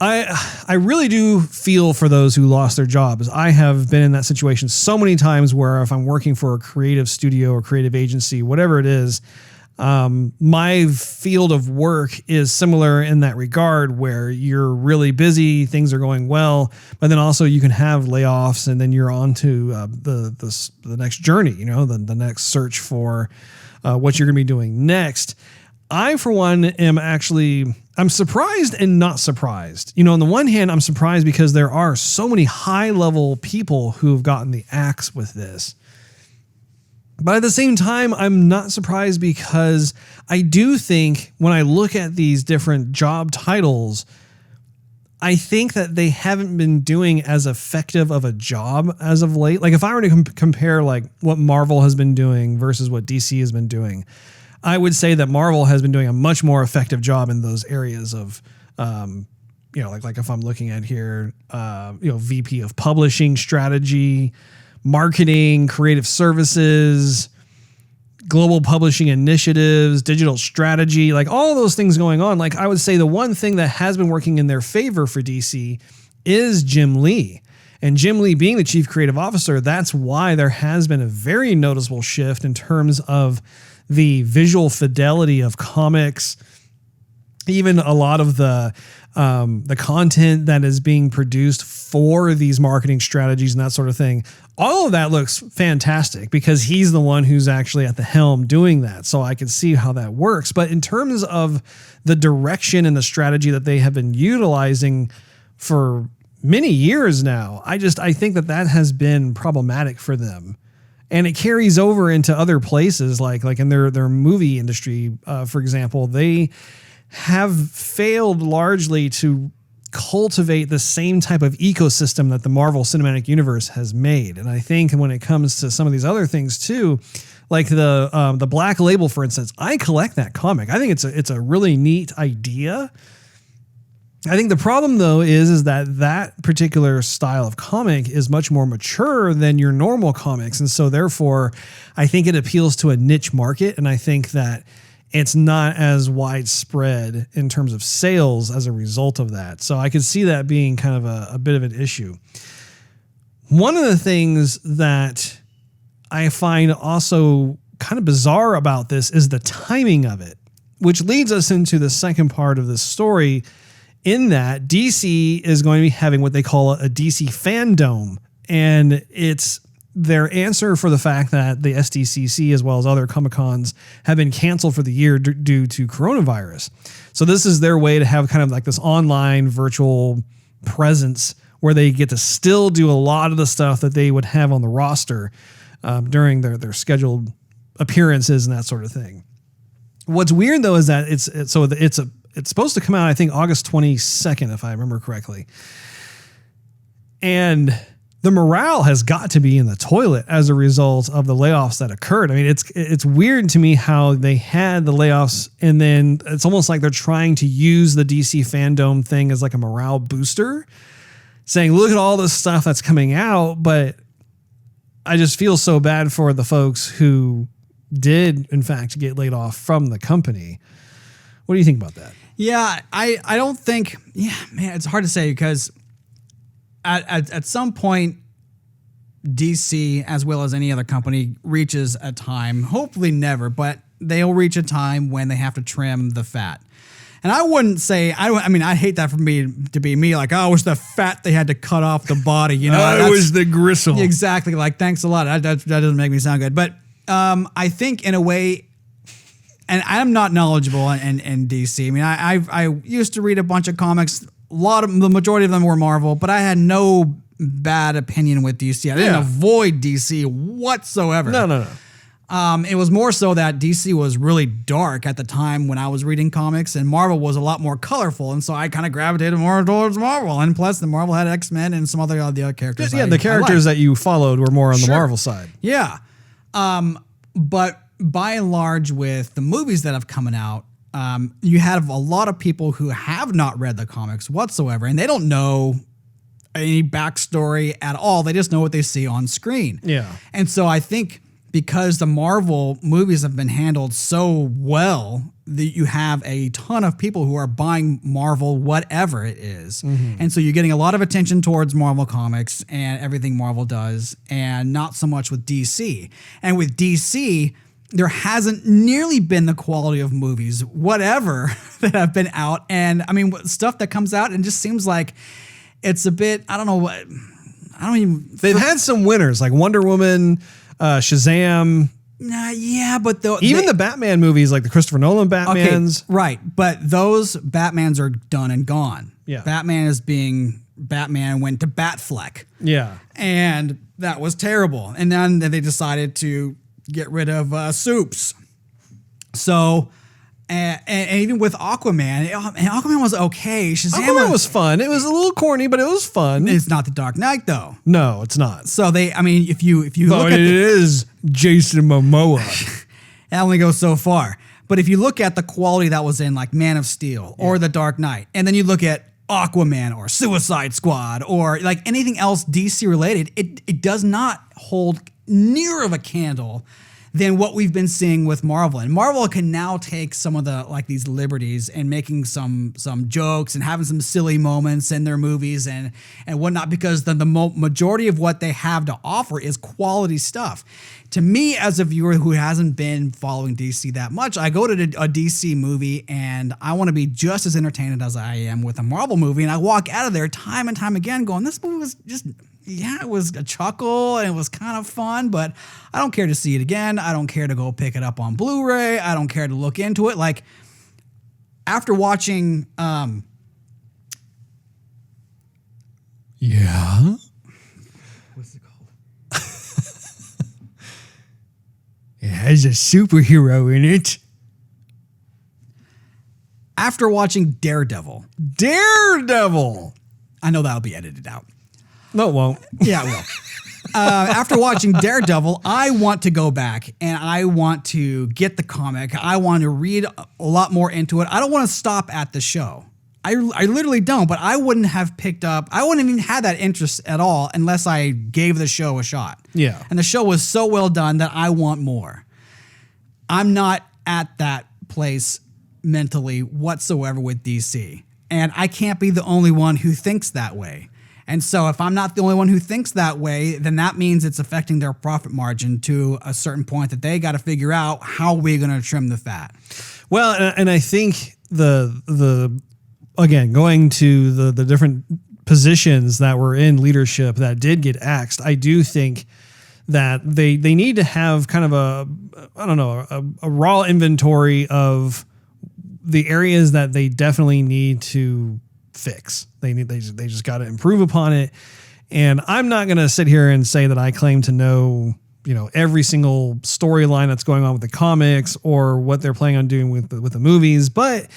I really do feel for those who lost their jobs. I have been in that situation so many times where if I'm working for a creative studio or creative agency, whatever it is, my field of work is similar in that regard where you're really busy, things are going well, but then also you can have layoffs and then you're on to the next journey, the next search for what you're going to be doing next. I, for one, I'm surprised and not surprised. On the one hand, I'm surprised because there are so many high-level people who have gotten the axe with this. But at the same time, I'm not surprised because I do think when I look at these different job titles, I think that they haven't been doing as effective of a job as of late. Like if I were to compare like what Marvel has been doing versus what DC has been doing, I would say that Marvel has been doing a much more effective job in those areas of, like if I'm looking at here, VP of publishing strategy, marketing, creative services, global publishing initiatives, digital strategy, like all of those things going on. Like I would say the one thing that has been working in their favor for DC is Jim Lee. And Jim Lee being the chief creative officer, that's why there has been a very noticeable shift in terms of the visual fidelity of comics, even a lot of the content that is being produced for these marketing strategies and that sort of thing. All of that looks fantastic because he's the one who's actually at the helm doing that. So I can see how that works. But in terms of the direction and the strategy that they have been utilizing for many years now, I think that has been problematic for them. And it carries over into other places like in their movie industry, for example. They have failed largely to cultivate the same type of ecosystem that the Marvel Cinematic Universe has made. And I think when it comes to some of these other things too, like the Black Label, for instance, I collect that comic. I think it's a really neat idea. I think the problem though is that particular style of comic is much more mature than your normal comics. And so therefore I think it appeals to a niche market. And I think that it's not as widespread in terms of sales as a result of that. So I could see that being kind of a bit of an issue. One of the things that I find also kind of bizarre about this is the timing of it, which leads us into the second part of the story. In that DC is going to be having what they call a DC Fandome, and it's their answer for the fact that the SDCC as well as other Comic-Cons have been canceled for the year due to coronavirus. So this is their way to have kind of like this online virtual presence where they get to still do a lot of the stuff that they would have on the roster during their scheduled appearances and that sort of thing. What's weird though is that it's supposed to come out, I think, August 22nd, if I remember correctly. And the morale has got to be in the toilet as a result of the layoffs that occurred. I mean, it's weird to me how they had the layoffs and then it's almost like they're trying to use the DC Fandome thing as like a morale booster, saying, look at all this stuff that's coming out. But I just feel so bad for the folks who did, in fact, get laid off from the company. What do you think about that? Yeah, I don't think, man, it's hard to say because at some point, DC, as well as any other company, reaches a time, hopefully never, but they'll reach a time when they have to trim the fat. And I wouldn't say, I hate that for me to be me, like, oh, it was the fat they had to cut off the body, it was the gristle. Exactly, like, thanks a lot. That doesn't make me sound good. But I think in a way, and I'm not knowledgeable in DC. I mean, I used to read a bunch of comics. The majority of them were Marvel, but I had no bad opinion with DC. I didn't avoid DC whatsoever. No. It was more so that DC was really dark at the time when I was reading comics, and Marvel was a lot more colorful, and so I kind of gravitated more towards Marvel. And plus, the Marvel had X-Men and some other characters. Yeah, the characters that you followed were more on the Marvel side. Yeah, but by and large, with the movies that have coming out, you have a lot of people who have not read the comics whatsoever, and they don't know any backstory at all. They just know what they see on screen. Yeah. And so I think because the Marvel movies have been handled so well that you have a ton of people who are buying Marvel, whatever it is. And so you're getting a lot of attention towards Marvel Comics and everything Marvel does, and not so much with DC. And with DC, there hasn't nearly been the quality of movies, whatever, that have been out. And I mean, stuff that comes out and just seems like it's a bit, I don't know what, I don't even. They've had some winners like Wonder Woman, Shazam. Yeah, but even the Batman movies, like the Christopher Nolan Batmans. Okay, right, but those Batmans are done and gone. Yeah. Batman went to Batfleck. Yeah. And that was terrible. And then they decided to get rid of Soups. So, and even with Aquaman, and Aquaman was okay. Aquaman was fun. It was a little corny, but it was fun. It's not the Dark Knight though. No, it's not. So if you look at it is Jason Momoa. It only goes so far. But if you look at the quality that was in like Man of Steel or The Dark Knight, and then you look at Aquaman or Suicide Squad or like anything else DC related, it does not hold near of a candle than what we've been seeing with Marvel. And Marvel can now take some of the like these liberties and making some jokes and having some silly moments in their movies and whatnot, because the majority of what they have to offer is quality stuff. To me, as a viewer who hasn't been following DC that much, I go to a DC movie and I want to be just as entertained as I am with a Marvel movie, and I walk out of there time and time again going, this movie was just... yeah, it was a chuckle and it was kind of fun, but I don't care to see it again. I don't care to go pick it up on Blu-ray. I don't care to look into it. Like, after watching... yeah? What's it called? It has a superhero in it. After watching Daredevil. I know that'll be edited out. No, it won't. Yeah, it will. After watching Daredevil, I want to go back and I want to get the comic. I want to read a lot more into it. I don't want to stop at the show. I literally don't, but I wouldn't have I wouldn't even have that interest at all unless I gave the show a shot. Yeah. And the show was so well done that I want more. I'm not at that place mentally whatsoever with DC. And I can't be the only one who thinks that way. And so if I'm not the only one who thinks that way, then that means it's affecting their profit margin to a certain point that they got to figure out how we're going to trim the fat. Well, and I think again, going to the different positions that were in leadership that did get axed, I do think that they need to have kind of a raw inventory of the areas that they definitely need to fix. They just got to improve upon it. And I'm not going to sit here and say that I claim to know, every single storyline that's going on with the comics or what they're planning on doing with the movies. But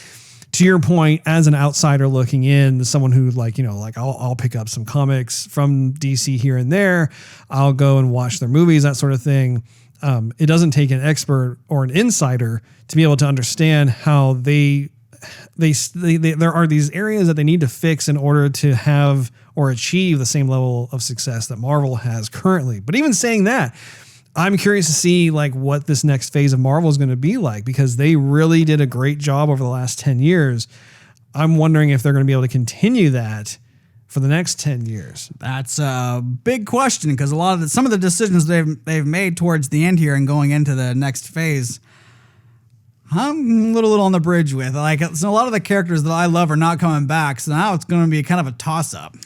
to your point, as an outsider looking in, someone who I'll pick up some comics from DC here and there. I'll go and watch their movies, that sort of thing. It doesn't take an expert or an insider to be able to understand how there are these areas that they need to fix in order to have or achieve the same level of success that Marvel has currently. But even saying that, I'm curious to see what this next phase of Marvel is going to be like, because they really did a great job over the last 10 years. I'm wondering if they're going to be able to continue that for the next 10 years. That's a big question, because some of the decisions they've made towards the end here and going into the next phase, I'm a little on the bridge with. So a lot of the characters that I love are not coming back, so now it's going to be kind of a toss-up.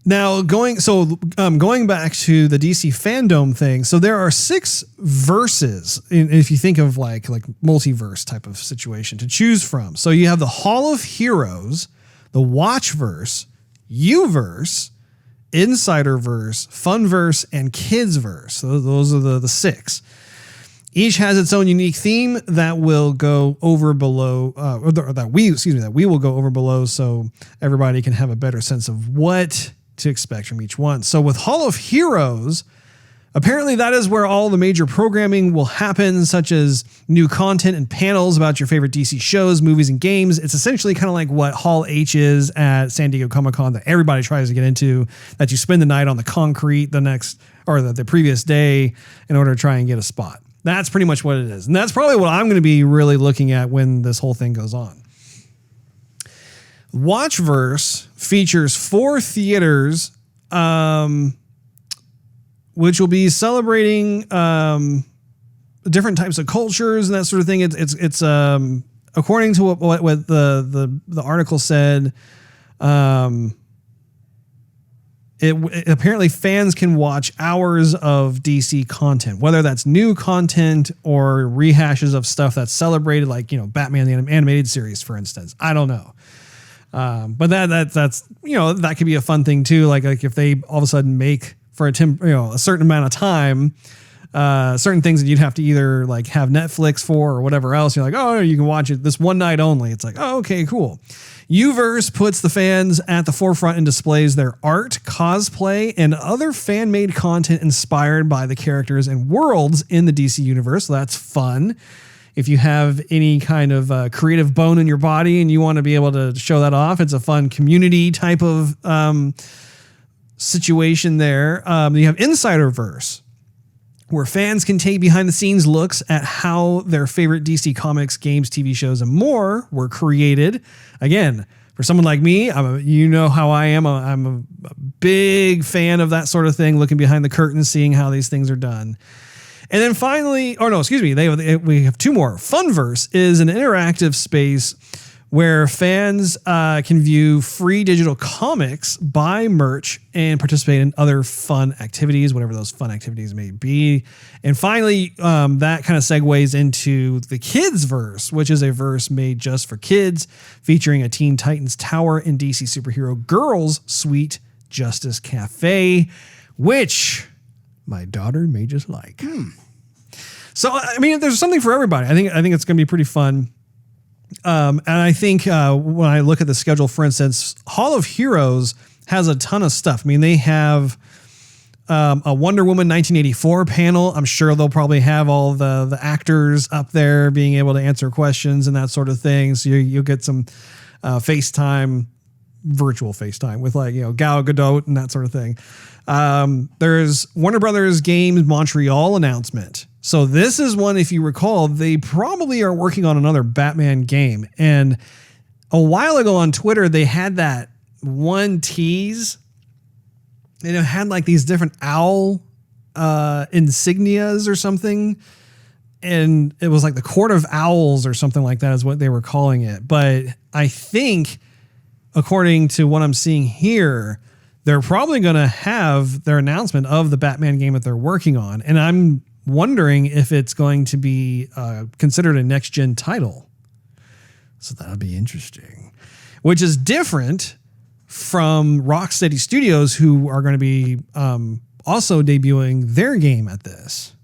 Now, going back to the DC Fandome thing, so there are 6 verses, if you think of like multiverse type of situation to choose from. So you have the Hall of Heroes, the Watchverse, Uverse, Insiderverse, Funverse, and Kidsverse. So those are the 6. Each has its own unique theme that will go over below, that we will go over below, so everybody can have a better sense of what to expect from each one. So with Hall of Heroes, Apparently, that is where all the major programming will happen, such as new content and panels about your favorite DC shows, movies, and games. It's essentially kind of like what Hall H is at San Diego Comic-Con that everybody tries to get into, that you spend the night on the concrete the previous day in order to try and get a spot. That's pretty much what it is. And that's probably what I'm going to be really looking at when this whole thing goes on. Watchverse features 4 theaters, which will be celebrating different types of cultures and that sort of thing. It's according to what the article said. It apparently fans can watch hours of DC content, whether that's new content or rehashes of stuff that's celebrated, like, you know, Batman the animated series, for instance. I don't know. But that's, you know, that could be a fun thing too. Like if they all of a sudden make for a certain amount of time, certain things that you'd have to either like have Netflix for or whatever else. You're like, oh, you can watch it this one night only. It's like, oh, okay, cool. Uverse puts the fans at the forefront and displays their art, cosplay, and other fan-made content inspired by the characters and worlds in the DC universe. So that's fun. If you have any kind of creative bone in your body and you want to be able to show that off, it's a fun community type of situation there. You have Insiderverse, where fans can take behind-the-scenes looks at how their favorite DC comics, games, TV shows, and more were created. Again, for someone like me, you know how I am. I'm a big fan of that sort of thing, looking behind the curtain, seeing how these things are done. And then finally, we have 2 more. Funverse is an interactive space where fans can view free digital comics, buy merch, and participate in other fun activities, whatever those fun activities may be. And finally, that kind of segues into the Kids Verse, which is a verse made just for kids, featuring a Teen Titans Tower and DC superhero girls Sweet Justice Cafe, which my daughter may just like. So, I mean, there's something for everybody. I think it's going to be pretty fun. And I think when I look at the schedule, for instance, Hall of Heroes has a ton of stuff. I mean, they have a Wonder Woman 1984 panel. I'm sure they'll probably have all the actors up there being able to answer questions and that sort of thing. So you'll get some virtual FaceTime with, like, you know, Gal Gadot and that sort of thing. There's Warner Brothers Games Montreal announcement. So this is one, if you recall, they probably are working on another Batman game. And a while ago on Twitter, they had that one tease, and it had like these different owl insignias or something. And it was like the Court of Owls or something like that is what they were calling it. But I think, according to what I'm seeing here, they're probably going to have their announcement of the Batman game that they're working on. And I'm wondering if it's going to be considered a next-gen title. So that'll be interesting. Which is different from Rocksteady Studios, who are going to be also debuting their game at this.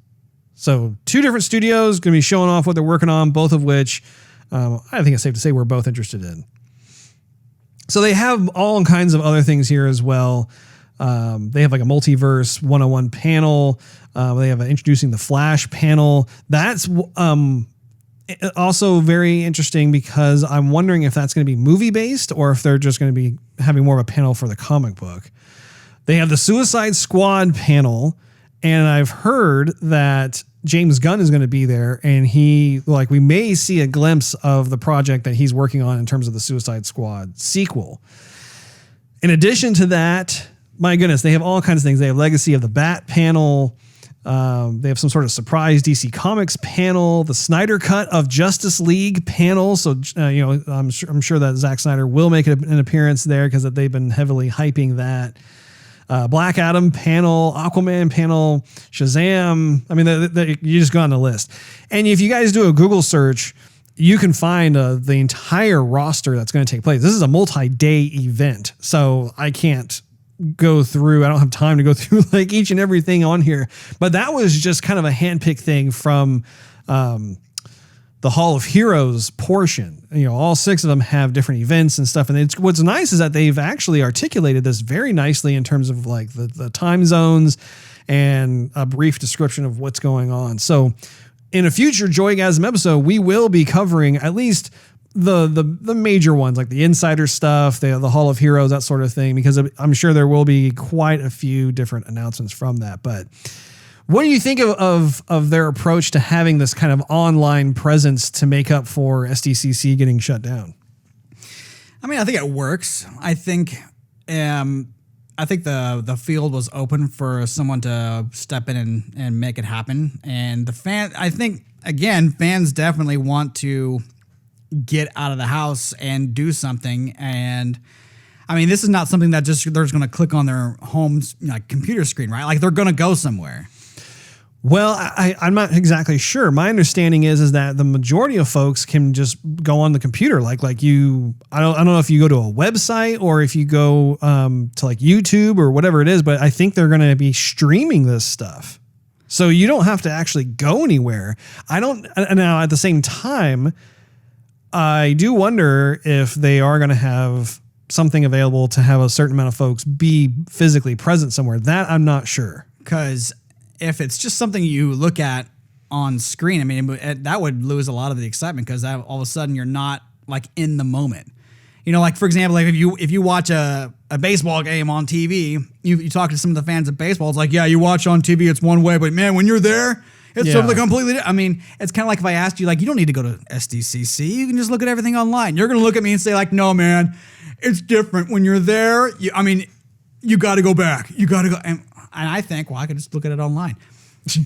So 2 different studios going to be showing off what they're working on, both of which I think it's safe to say we're both interested in. So they have all kinds of other things here as well. They have like a Multiverse 101 panel. They have introducing the Flash panel. That's also very interesting because I'm wondering if that's going to be movie based or if they're just going to be having more of a panel for the comic book. They have the Suicide Squad panel, and I've heard that James Gunn is going to be there, and we may see a glimpse of the project that he's working on in terms of the Suicide Squad sequel. In addition to that, my goodness, they have all kinds of things. They have Legacy of the Bat panel. They have some sort of surprise DC Comics panel, the Snyder Cut of Justice League panel. So, I'm sure that Zack Snyder will make an appearance there because they've been heavily hyping that. Black Adam panel, Aquaman panel, Shazam. I mean, you just go on the list. And if you guys do a Google search, you can find the entire roster that's going to take place. This is a multi-day event, so I can't go through. I don't have time to go through like each and everything on here. But that was just kind of a handpicked thing from the Hall of Heroes portion. You know, all 6 of them have different events and stuff. And what's nice is that they've actually articulated this very nicely in terms of like the time zones and a brief description of what's going on. So in a future Joygasm episode, we will be covering at least the major ones, like the insider stuff, the Hall of Heroes, that sort of thing, because I'm sure there will be quite a few different announcements from that. But what do you think of their approach to having this kind of online presence to make up for SDCC getting shut down? I mean, I think it works. I think the field was open for someone to step in and make it happen. And I think, again, fans definitely want to get out of the house and do something. And I mean, this is not something that just they're just going to click on their home computer screen, right? Like they're going to go somewhere. Well, I'm not exactly sure. My understanding is that the majority of folks can just go on the computer. Like you, I don't know if you go to a website or if you go to like YouTube or whatever it is, but I think they're going to be streaming this stuff. So you don't have to actually go anywhere. Now at the same time, I do wonder if they are going to have something available to have a certain amount of folks be physically present somewhere. That I'm not sure. Because if it's just something you look at on screen, I mean, that would lose a lot of the excitement because all of a sudden you're not like in the moment. You know, like for example, like if you watch a baseball game on TV, you talk to some of the fans of baseball, it's like, yeah, you watch on TV, it's one way, but man, when you're there, it's something completely different. I mean, it's kind of like if I asked you, like, you don't need to go to SDCC. You can just look at everything online. You're going to look at me and say, like, no, man, it's different. When you're there, you got to go back. You got to go. And I think, well, I could just look at it online.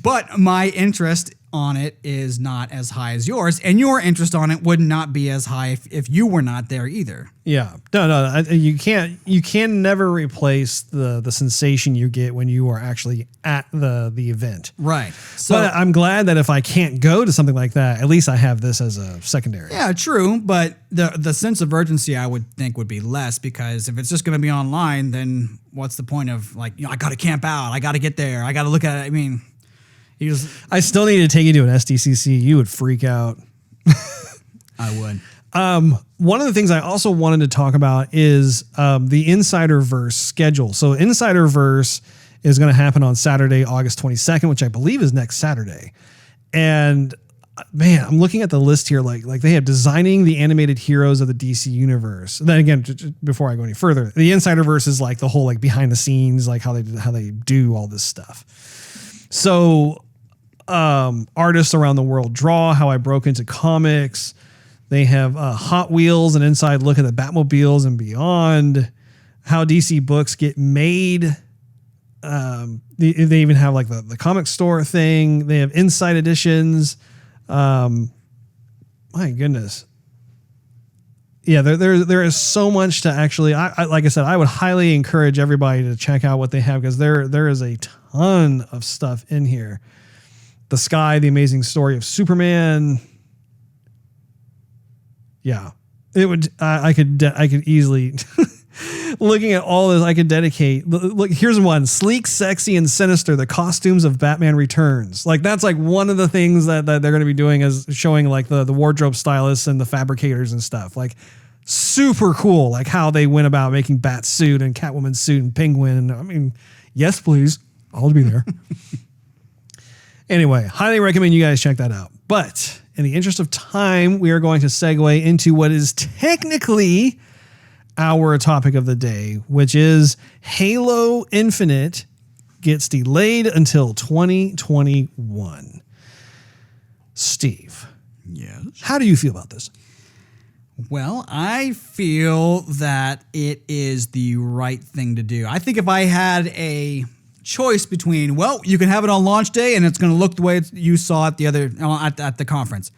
But my interest on it is not as high as yours, and your interest on it would not be as high if you were not there either. Yeah, no, you can never replace the sensation you get when you are actually at the event. Right. So, but I'm glad that if I can't go to something like that, at least I have this as a secondary. Yeah, true. But the sense of urgency, I would think, would be less, because if it's just going to be online, then what's the point of like, I got to camp out, I got to get there, I got to look at it. I mean, I still need to take you to an SDCC. You would freak out. I would. One of the things I also wanted to talk about is the Insiderverse schedule. So Insiderverse is going to happen on Saturday, August 22nd, which I believe is next Saturday. And man, I'm looking at the list here. Like they have designing the animated heroes of the DC universe. And then again, before I go any further, the Insiderverse is like the whole like behind the scenes, like how they do all this stuff. So artists around the world draw how I broke into comics. They have Hot Wheels, an inside look at the Batmobiles and beyond, how DC books get made. They even have like the comic store thing. They have inside editions. My goodness. Yeah, there is so much to actually, I like I said, I would highly encourage everybody to check out what they have, because there is a ton of stuff in here. The Sky, the amazing story of Superman. Yeah, it would. I could easily, looking at all this, I could dedicate. Look, here's one: sleek, sexy, and sinister. The costumes of Batman Returns. Like that's like one of the things that they're going to be doing, is showing like the wardrobe stylists and the fabricators and stuff. Like super cool. Like how they went about making Bat suit and Catwoman suit and Penguin. I mean, yes, please, I'll be there. Anyway, highly recommend you guys check that out. But in the interest of time, we are going to segue into what is technically our topic of the day, which is Halo Infinite gets delayed until 2021. Steve. Yes. How do you feel about this? Well, I feel that it is the right thing to do. I think if I had a choice between, well, you can have it on launch day and it's going to look the way you saw it at the conference,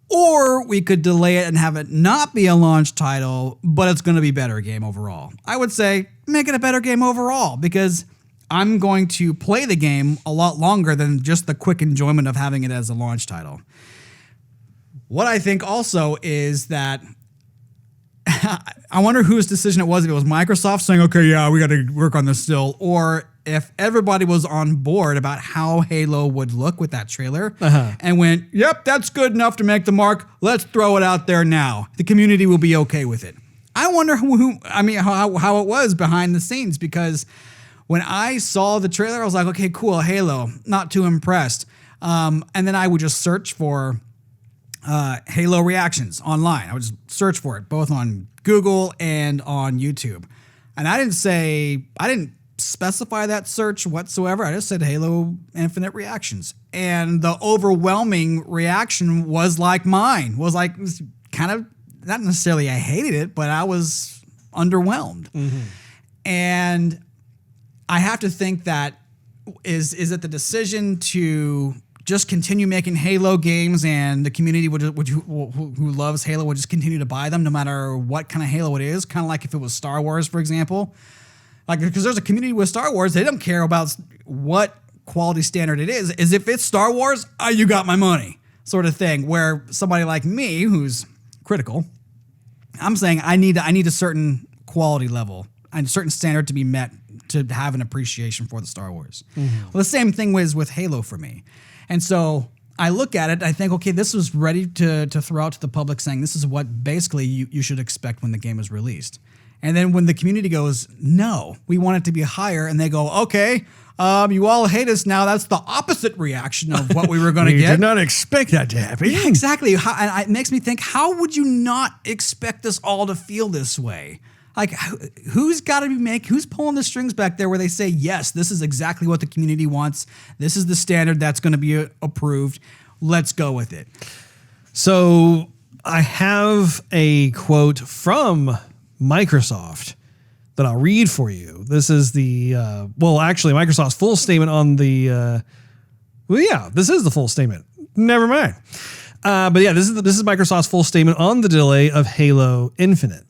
or we could delay it and have it not be a launch title, but it's going to be a better game overall. I would say make it a better game overall, because I'm going to play the game a lot longer than just the quick enjoyment of having it as a launch title. What I think also is that I wonder whose decision it was. If it was Microsoft saying, okay, yeah, we got to work on this still, or if everybody was on board about how Halo would look with that trailer and went, yep, that's good enough to make the mark. Let's throw it out there now. The community will be okay with it. I wonder how it was behind the scenes, because when I saw the trailer, I was like, okay, cool, Halo, not too impressed. And then I would just search for Halo reactions online. I would just search for it, both on Google and on YouTube. And I didn't specify that search whatsoever. I just said Halo Infinite reactions. And the overwhelming reaction was like mine. Was kind of, not necessarily I hated it, but I was underwhelmed. Mm-hmm. And I have to think that is it the decision to just continue making Halo games and the community who loves Halo would just continue to buy them no matter what kind of Halo it is? Kind of like if it was Star Wars, for example. Like, because there's a community with Star Wars, they don't care about what quality standard it is. If it's Star Wars, you got my money, sort of thing. Where somebody like me, who's critical, I'm saying I need a certain quality level and a certain standard to be met to have an appreciation for the Star Wars. Mm-hmm. Well, the same thing was with Halo for me. And so I look at it, I think, okay, this was ready to throw out to the public, saying this is what basically you should expect when the game is released. And then when the community goes, no, we want it to be higher, and they go, okay, you all hate us now. That's the opposite reaction of what we were going to get. You did not expect that to happen. Yeah, exactly. And it makes me think, how would you not expect us all to feel this way? Like, who's pulling the strings back there where they say, yes, this is exactly what the community wants. This is the standard that's going to be approved. Let's go with it. So I have a quote from Microsoft that I'll read for you. This is Microsoft's full statement on the, this is the full statement. Never mind. This is Microsoft's full statement on the delay of Halo Infinite.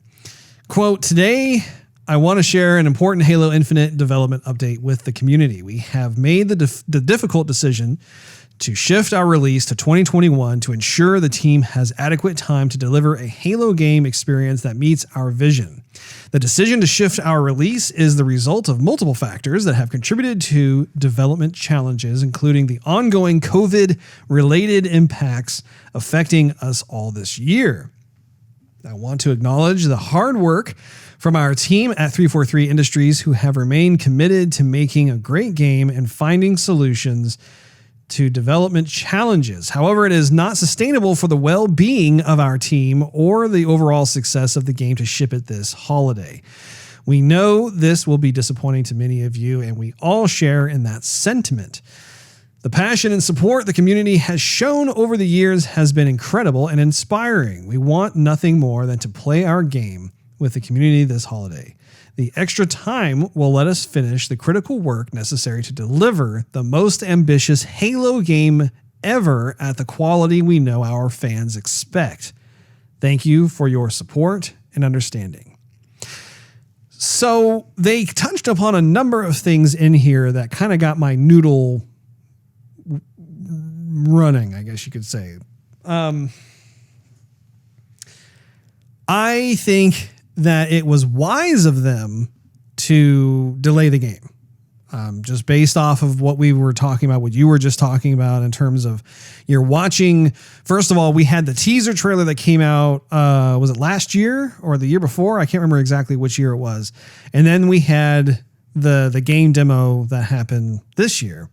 Quote, today, I want to share an important Halo Infinite development update with the community. We have made the difficult decision to shift our release to 2021 to ensure the team has adequate time to deliver a Halo game experience that meets our vision. The decision to shift our release is the result of multiple factors that have contributed to development challenges, including the ongoing COVID-related impacts affecting us all this year. I want to acknowledge the hard work from our team at 343 Industries, who have remained committed to making a great game and finding solutions to development challenges. However, it is not sustainable for the well-being of our team or the overall success of the game to ship it this holiday. We know this will be disappointing to many of you, and we all share in that sentiment. The passion and support the community has shown over the years has been incredible and inspiring. We want nothing more than to play our game with the community this holiday. The extra time will let us finish the critical work necessary to deliver the most ambitious Halo game ever at the quality we know our fans expect. Thank you for your support and understanding. So they touched upon a number of things in here that kind of got my noodle running, I guess you could say. I think that it was wise of them to delay the game. Just based off of what we were talking about, what you were just talking about in terms of you're watching. First of all, we had the teaser trailer that came out, was it last year or the year before? I can't remember exactly which year it was. And then we had the game demo that happened this year.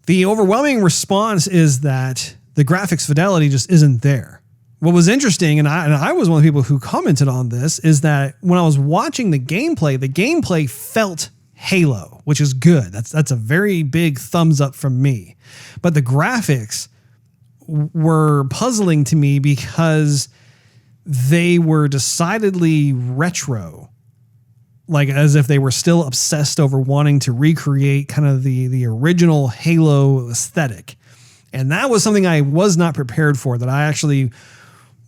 The overwhelming response is that the graphics fidelity just isn't there. What was interesting, and I was one of the people who commented on this, is that when I was watching the gameplay felt Halo, which is good. That's a very big thumbs up from me. But the graphics were puzzling to me because they were decidedly retro, like as if they were still obsessed over wanting to recreate kind of the original Halo aesthetic. And that was something I was not prepared for, that I actually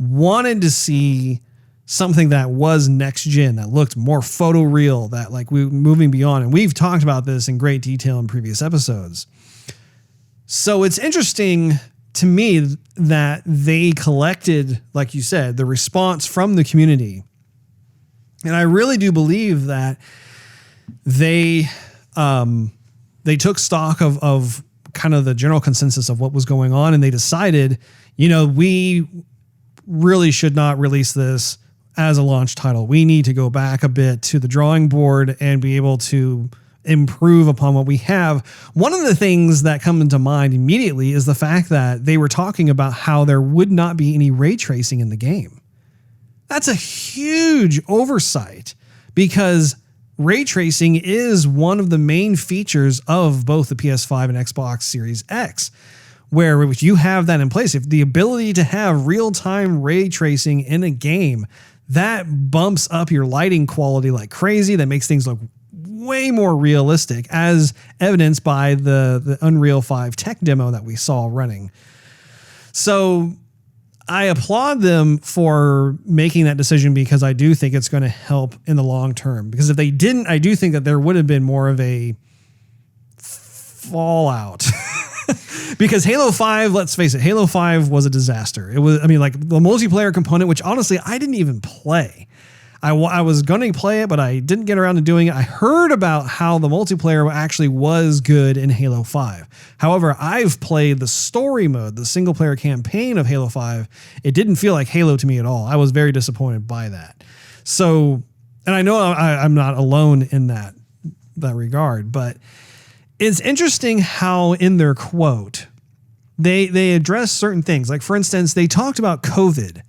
wanted to see something that was next gen, that looked more photoreal, that like we moving beyond. And we've talked about this in great detail in previous episodes. So it's interesting to me that they collected, like you said, the response from the community. And I really do believe that they took stock of kind of the general consensus of what was going on. And they decided, we really should not release this as a launch title. We need to go back a bit to the drawing board and be able to improve upon what we have. One of the things that come into mind immediately is the fact that they were talking about how there would not be any ray tracing in the game. That's a huge oversight because ray tracing is one of the main features of both the PS5 and Xbox Series X, where if you have that in place, if the ability to have real-time ray tracing in a game, that bumps up your lighting quality like crazy. That makes things look way more realistic, as evidenced by the Unreal 5 tech demo that we saw running. So I applaud them for making that decision because I do think it's going to help in the long term. Because if they didn't, I do think that there would have been more of a fallout. Because Halo 5, let's face it, Halo 5 was a disaster. It was, I mean, like the multiplayer component, which honestly I didn't even play. I was going to play it, but I didn't get around to doing it. I heard about how the multiplayer actually was good in Halo 5. However, I've played the story mode, the single player campaign of Halo 5. It didn't feel like Halo to me at all. I was very disappointed by that. So, and I know I'm not alone in that regard, but it's interesting how in their quote, they address certain things. Like, for instance, they talked about COVID.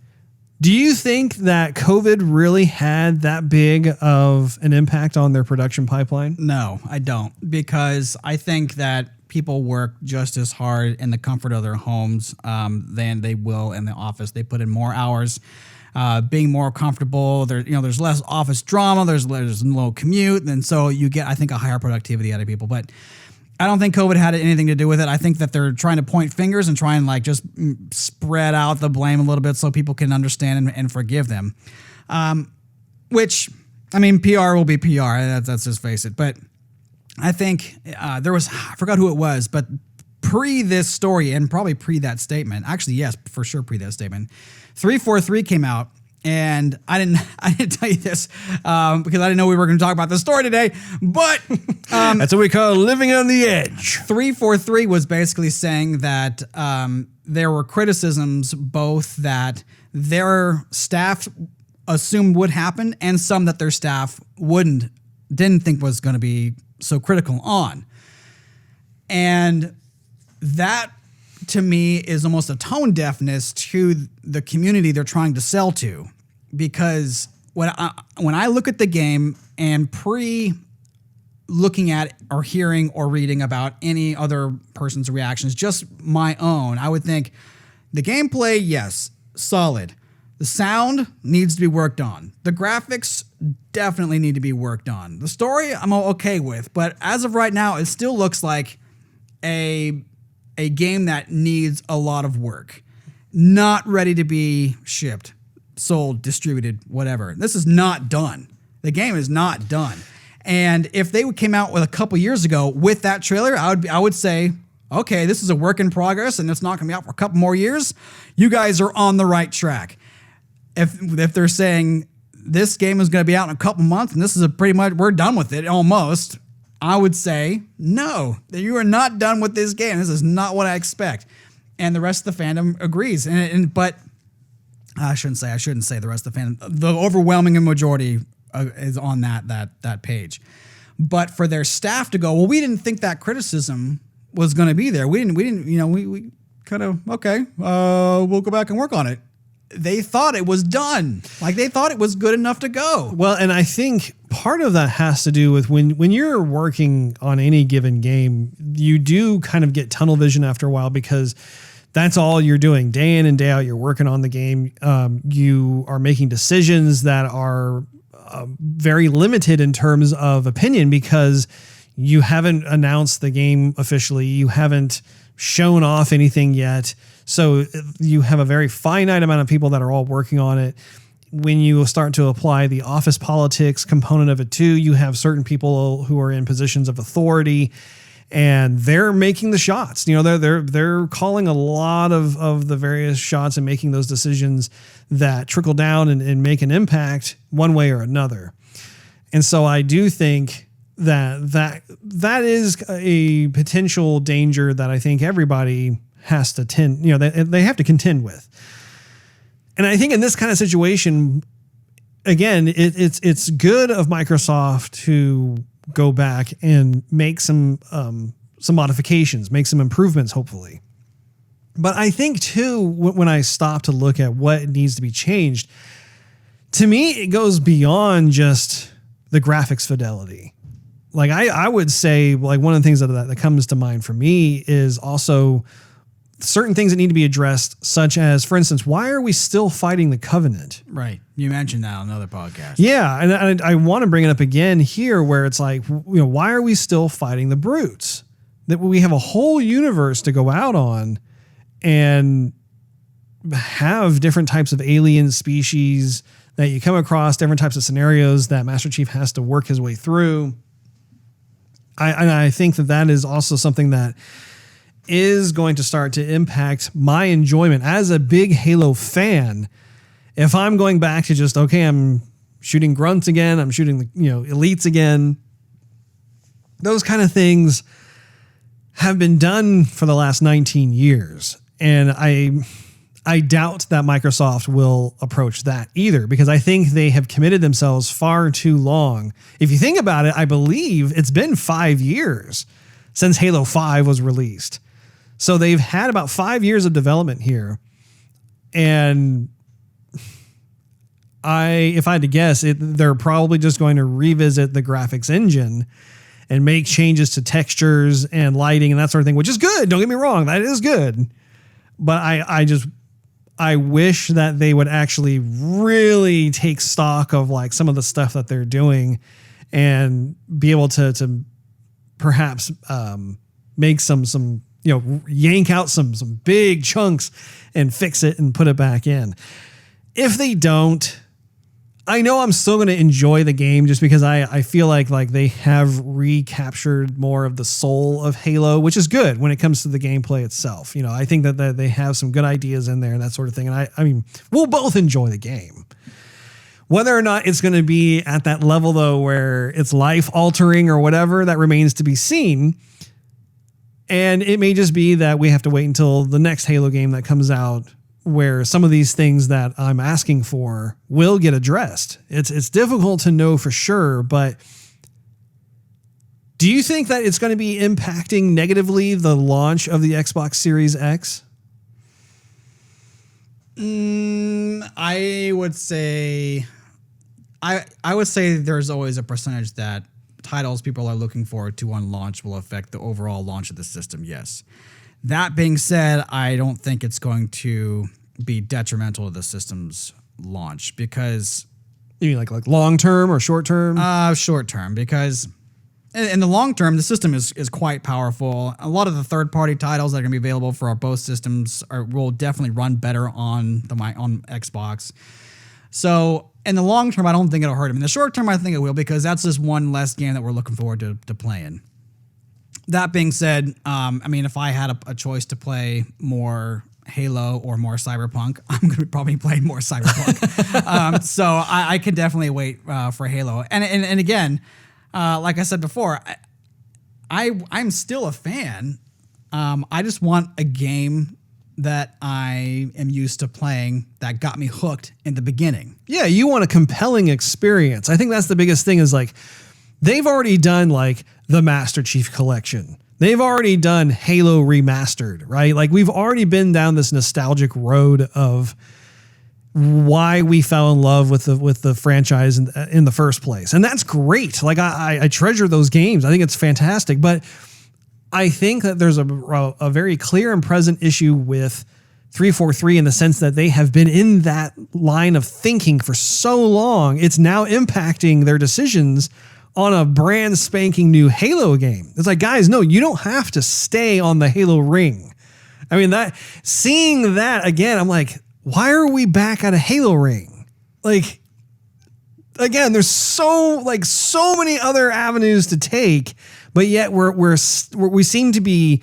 Do you think that COVID really had that big of an impact on their production pipeline? No, I don't, because I think that people work just as hard in the comfort of their homes than they will in the office. They put in more hours, being more comfortable. There's less office drama. There's low commute, and so you get, I think, a higher productivity out of people. But I don't think COVID had anything to do with it. I think that they're trying to point fingers and try and like just spread out the blame a little bit so people can understand and forgive them. Which, I mean, PR will be PR. That's just face it. But I think there was, I forgot who it was, but pre this story and probably pre that statement, actually, yes, for sure pre that statement, 343 came out. And I didn't tell you this because I didn't know we were going to talk about this story today. But that's what we call living on the edge. 343 was basically saying that there were criticisms both that their staff assumed would happen and some that their staff didn't think was going to be so critical on. And that, to me, is almost a tone deafness to the community they're trying to sell to. Because when I look at the game and looking at or hearing or reading about any other person's reactions, just my own, I would think the gameplay, yes, solid. The sound needs to be worked on. The graphics definitely need to be worked on. The story I'm okay with, but as of right now, it still looks like a game that needs a lot of work. Not ready to be shipped, sold, distributed, whatever. This is not done. The game is not done. And if they came out with a couple years ago with that trailer, I would say, okay, this is a work in progress and it's not going to be out for a couple more years. You guys are on the right track. If they're saying this game is going to be out in a couple months and this is pretty much, we're done with it almost, I would say, no, you are not done with this game. This is not what I expect. And the rest of the fandom agrees. But I shouldn't say the rest of the fandom. The overwhelming majority is on that page. But for their staff to go, well, we didn't think that criticism was going to be there. We kind of, okay, we'll go back and work on it. They thought it was done. Like they thought it was good enough to go. Well, and I think part of that has to do with when you're working on any given game, you do kind of get tunnel vision after a while because that's all you're doing day in and day out. You're working on the game. You are making decisions that are very limited in terms of opinion because you haven't announced the game officially. You haven't shown off anything yet. So you have a very finite amount of people that are all working on it. When you start to apply the office politics component of it too, you have certain people who are in positions of authority and they're making the shots. You know, they're calling a lot of the various shots and making those decisions that trickle down and make an impact one way or another. And so I do think that is a potential danger that I think everybody has to they have to contend with. And I think in this kind of situation, again, it's good of Microsoft to go back and make some modifications, make some improvements, hopefully. But I think too, when I stop to look at what needs to be changed, to me, it goes beyond just the graphics fidelity. Like I would say, like one of the things that comes to mind for me is also certain things that need to be addressed, such as, for instance, why are we still fighting the Covenant? Right. You mentioned that on another podcast. Yeah, and I want to bring it up again here, where it's like, why are we still fighting the brutes? That we have a whole universe to go out on and have different types of alien species that you come across, different types of scenarios that Master Chief has to work his way through. I think that is also something that is going to start to impact my enjoyment as a big Halo fan. If I'm going back to just, okay, I'm shooting grunts again, I'm shooting the elites again, those kind of things have been done for the last 19 years. And I doubt that Microsoft will approach that either, because I think they have committed themselves far too long. If you think about it, I believe it's been 5 years since Halo 5 was released. So they've had about 5 years of development here. And if I had to guess, they're probably just going to revisit the graphics engine and make changes to textures and lighting and that sort of thing, which is good. Don't get me wrong. That is good. But I wish that they would actually really take stock of like some of the stuff that they're doing and be able to perhaps make some yank out some big chunks and fix it and put it back in. If they don't, I know I'm still going to enjoy the game just because I feel like they have recaptured more of the soul of Halo, which is good when it comes to the gameplay itself. I think that they have some good ideas in there and that sort of thing. And I mean, we'll both enjoy the game. Whether or not it's going to be at that level, though, where it's life altering or whatever, that remains to be seen. And it may just be that we have to wait until the next Halo game that comes out, where some of these things that I'm asking for will get addressed. It's difficult to know for sure, but do you think that it's going to be impacting negatively the launch of the Xbox Series X? I would say there's always a percentage that titles people are looking forward to on launch will affect the overall launch of the system, yes. That being said, I don't think it's going to be detrimental to the system's launch because... You mean like long term or short term? Short term, because in the long term, the system is quite powerful. A lot of the third-party titles that are going to be available for both systems will definitely run better on Xbox. So in the long term, I don't think it'll hurt them. In the short term, I think it will, because that's just one less game that we're looking forward to playing. That being said, I mean, if I had a choice to play more Halo or more Cyberpunk, I'm going to probably play more Cyberpunk. So I can definitely wait for Halo. And again, like I said before, I'm still a fan. I just want a game that I am used to playing that got me hooked in the beginning. Yeah, you want a compelling experience. I think that's the biggest thing is like, they've already done like the Master Chief Collection. They've already done Halo Remastered, right? Like we've already been down this nostalgic road of why we fell in love with the franchise in the first place. And that's great. Like I treasure those games. I think it's fantastic. But I think that there's a very clear and present issue with 343 in the sense that they have been in that line of thinking for so long. It's now impacting their decisions on a brand spanking new Halo game. It's like, guys, no, you don't have to stay on the Halo ring. I mean, seeing that again, I'm like, why are we back at a Halo ring? Like, again, there's so many other avenues to take, but yet we seem to be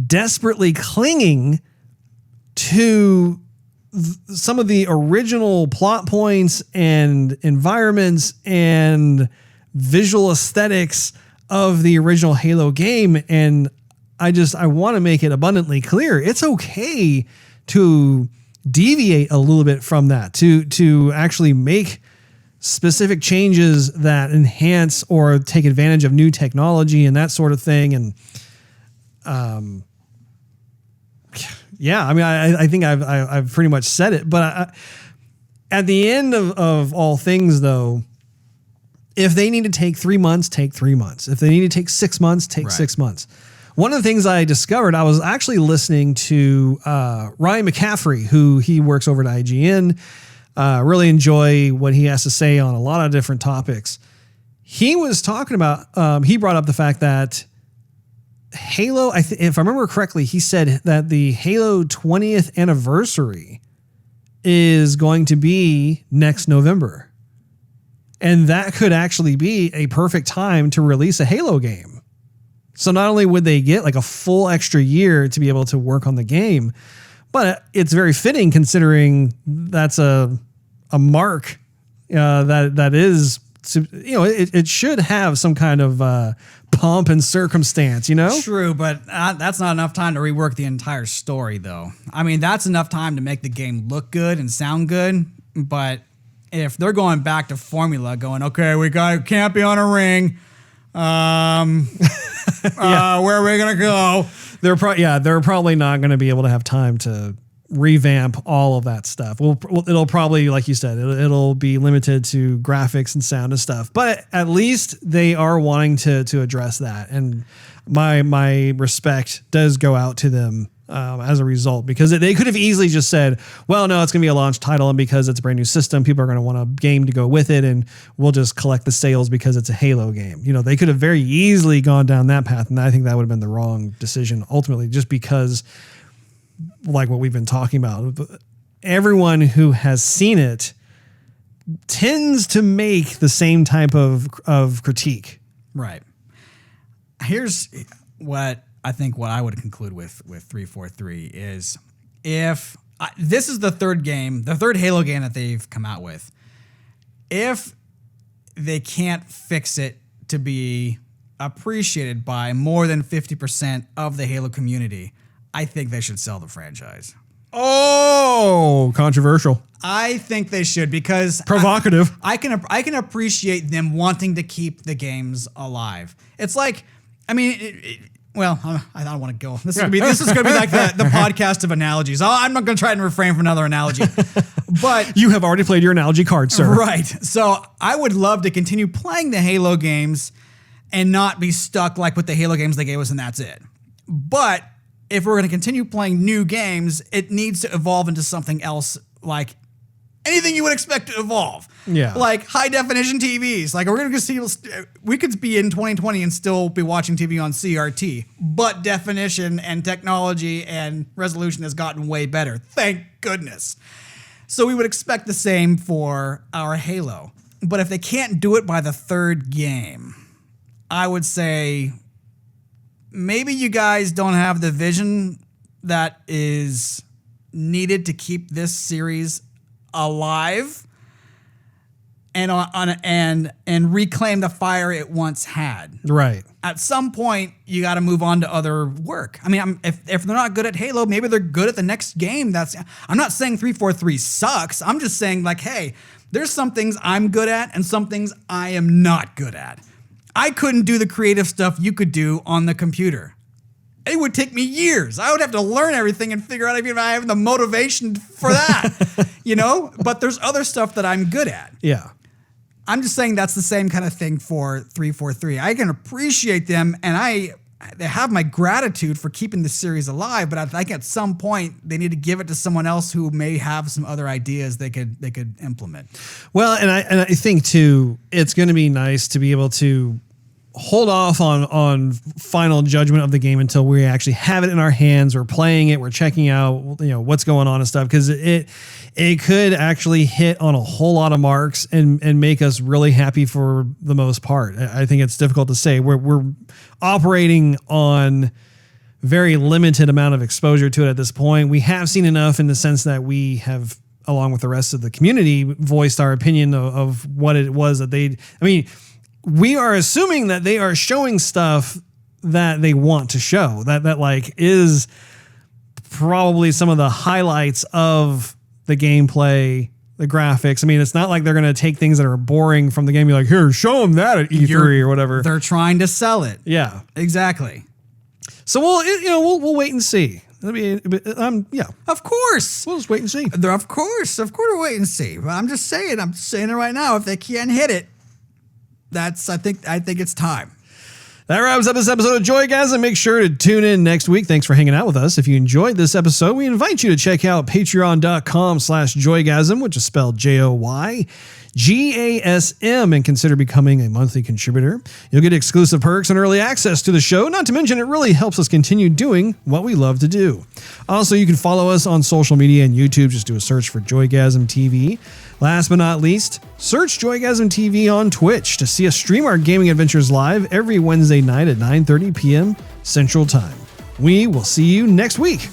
desperately clinging to some of the original plot points and environments and visual aesthetics of the original Halo game. And I want to make it abundantly clear. It's okay to deviate a little bit from that, to actually make specific changes that enhance or take advantage of new technology and that sort of thing. And yeah, I mean, I think I've pretty much said it, but at the end of all things, though, if they need to take 3 months, take 3 months. If they need to take 6 months, take 6 months. One of the things I discovered, I was actually listening to Ryan McCaffrey, who he works over at IGN. Really enjoy what he has to say on a lot of different topics. He was talking about, he brought up the fact that Halo, if I remember correctly, he said that the Halo 20th anniversary is going to be next November. And that could actually be a perfect time to release a Halo game. So not only would they get like a full extra year to be able to work on the game, but it's very fitting considering that's a mark that is, you know, it should have some kind of pomp and circumstance, you know? True, but that's not enough time to rework the entire story, though. I mean, that's enough time to make the game look good and sound good, but if they're going back to formula, going, okay, we can't be on a ring. Where are we gonna go? They're probably not going to be able to have time to revamp all of that stuff. It'll probably, like you said, it'll be limited to graphics and sound and stuff. But at least they are wanting to address that, and my respect does go out to them as a result, because they could have easily just said, well, no, it's going to be a launch title, and because it's a brand new system, people are going to want a game to go with it, and we'll just collect the sales because it's a Halo game. You know, they could have very easily gone down that path, and I think that would have been the wrong decision ultimately, just because, like what we've been talking about, everyone who has seen it tends to make the same type of critique. Right. Here's what I would conclude with 343 is, if this is the third Halo game that they've come out with, if they can't fix it to be appreciated by more than 50% of the Halo community, I think they should sell the franchise. Oh, controversial. I think they should, because provocative. I can appreciate them wanting to keep the games alive. It's like, I mean, well, I don't want to go. This is gonna be like the podcast of analogies. I'm not gonna try and refrain from another analogy. But you have already played your analogy card, sir. Right. So I would love to continue playing the Halo games and not be stuck like with the Halo games they gave us and that's it. But if we're gonna continue playing new games, it needs to evolve into something else, like anything you would expect to evolve. Yeah. Like high definition TVs. Like we could be in 2020 and still be watching TV on CRT, but definition and technology and resolution has gotten way better. Thank goodness. So we would expect the same for our Halo. But if they can't do it by the third game, I would say maybe you guys don't have the vision that is needed to keep this series alive and reclaim the fire it once had. Right. At some point, you got to move on to other work. I mean, if they're not good at Halo, maybe they're good at the next game. I'm not saying 343 sucks. I'm just saying, like, hey, there's some things I'm good at and some things I am not good at. I couldn't do the creative stuff you could do on the computer. It would take me years. I would have to learn everything and figure out if I have the motivation for that, you know? But there's other stuff that I'm good at. Yeah. I'm just saying that's the same kind of thing for 343. I can appreciate them, and they have my gratitude for keeping the series alive, but I think at some point they need to give it to someone else who may have some other ideas they could implement. Well, and I think too, it's going to be nice to be able to hold off on final judgment of the game until we actually have it in our hands. We're playing it. We're checking out, you know, what's going on and stuff, because it could actually hit on a whole lot of marks and make us really happy for the most part. I think it's difficult to say. We're operating on very limited amount of exposure to it at this point. We have seen enough in the sense that we have, along with the rest of the community, voiced our opinion of what it was that we are assuming that they are showing stuff that they want to show, that like is probably some of the highlights of the gameplay the graphics. I mean, it's not like they're going to take things that are boring from the game. You're like, here, show them that at E3 or whatever. They're trying to sell it. Yeah, exactly. So we'll wait and see. Yeah, of course. We'll just wait and see. Of course, we'll wait and see. But I'm just saying it right now. If they can't hit it, I think it's time. That wraps up this episode of Joygasm. Make sure to tune in next week. Thanks for hanging out with us. If you enjoyed this episode, we invite you to check out patreon.com/Joygasm, which is spelled Joygasm, and consider becoming a monthly contributor. You'll get exclusive perks and early access to the show. Not to mention, it really helps us continue doing what we love to do. Also, you can follow us on social media and YouTube. Just do a search for Joygasm TV. Last but not least, search Joygasm TV on Twitch to see us stream our gaming adventures live every Wednesday night at 9:30 p.m. Central Time. We will see you next week.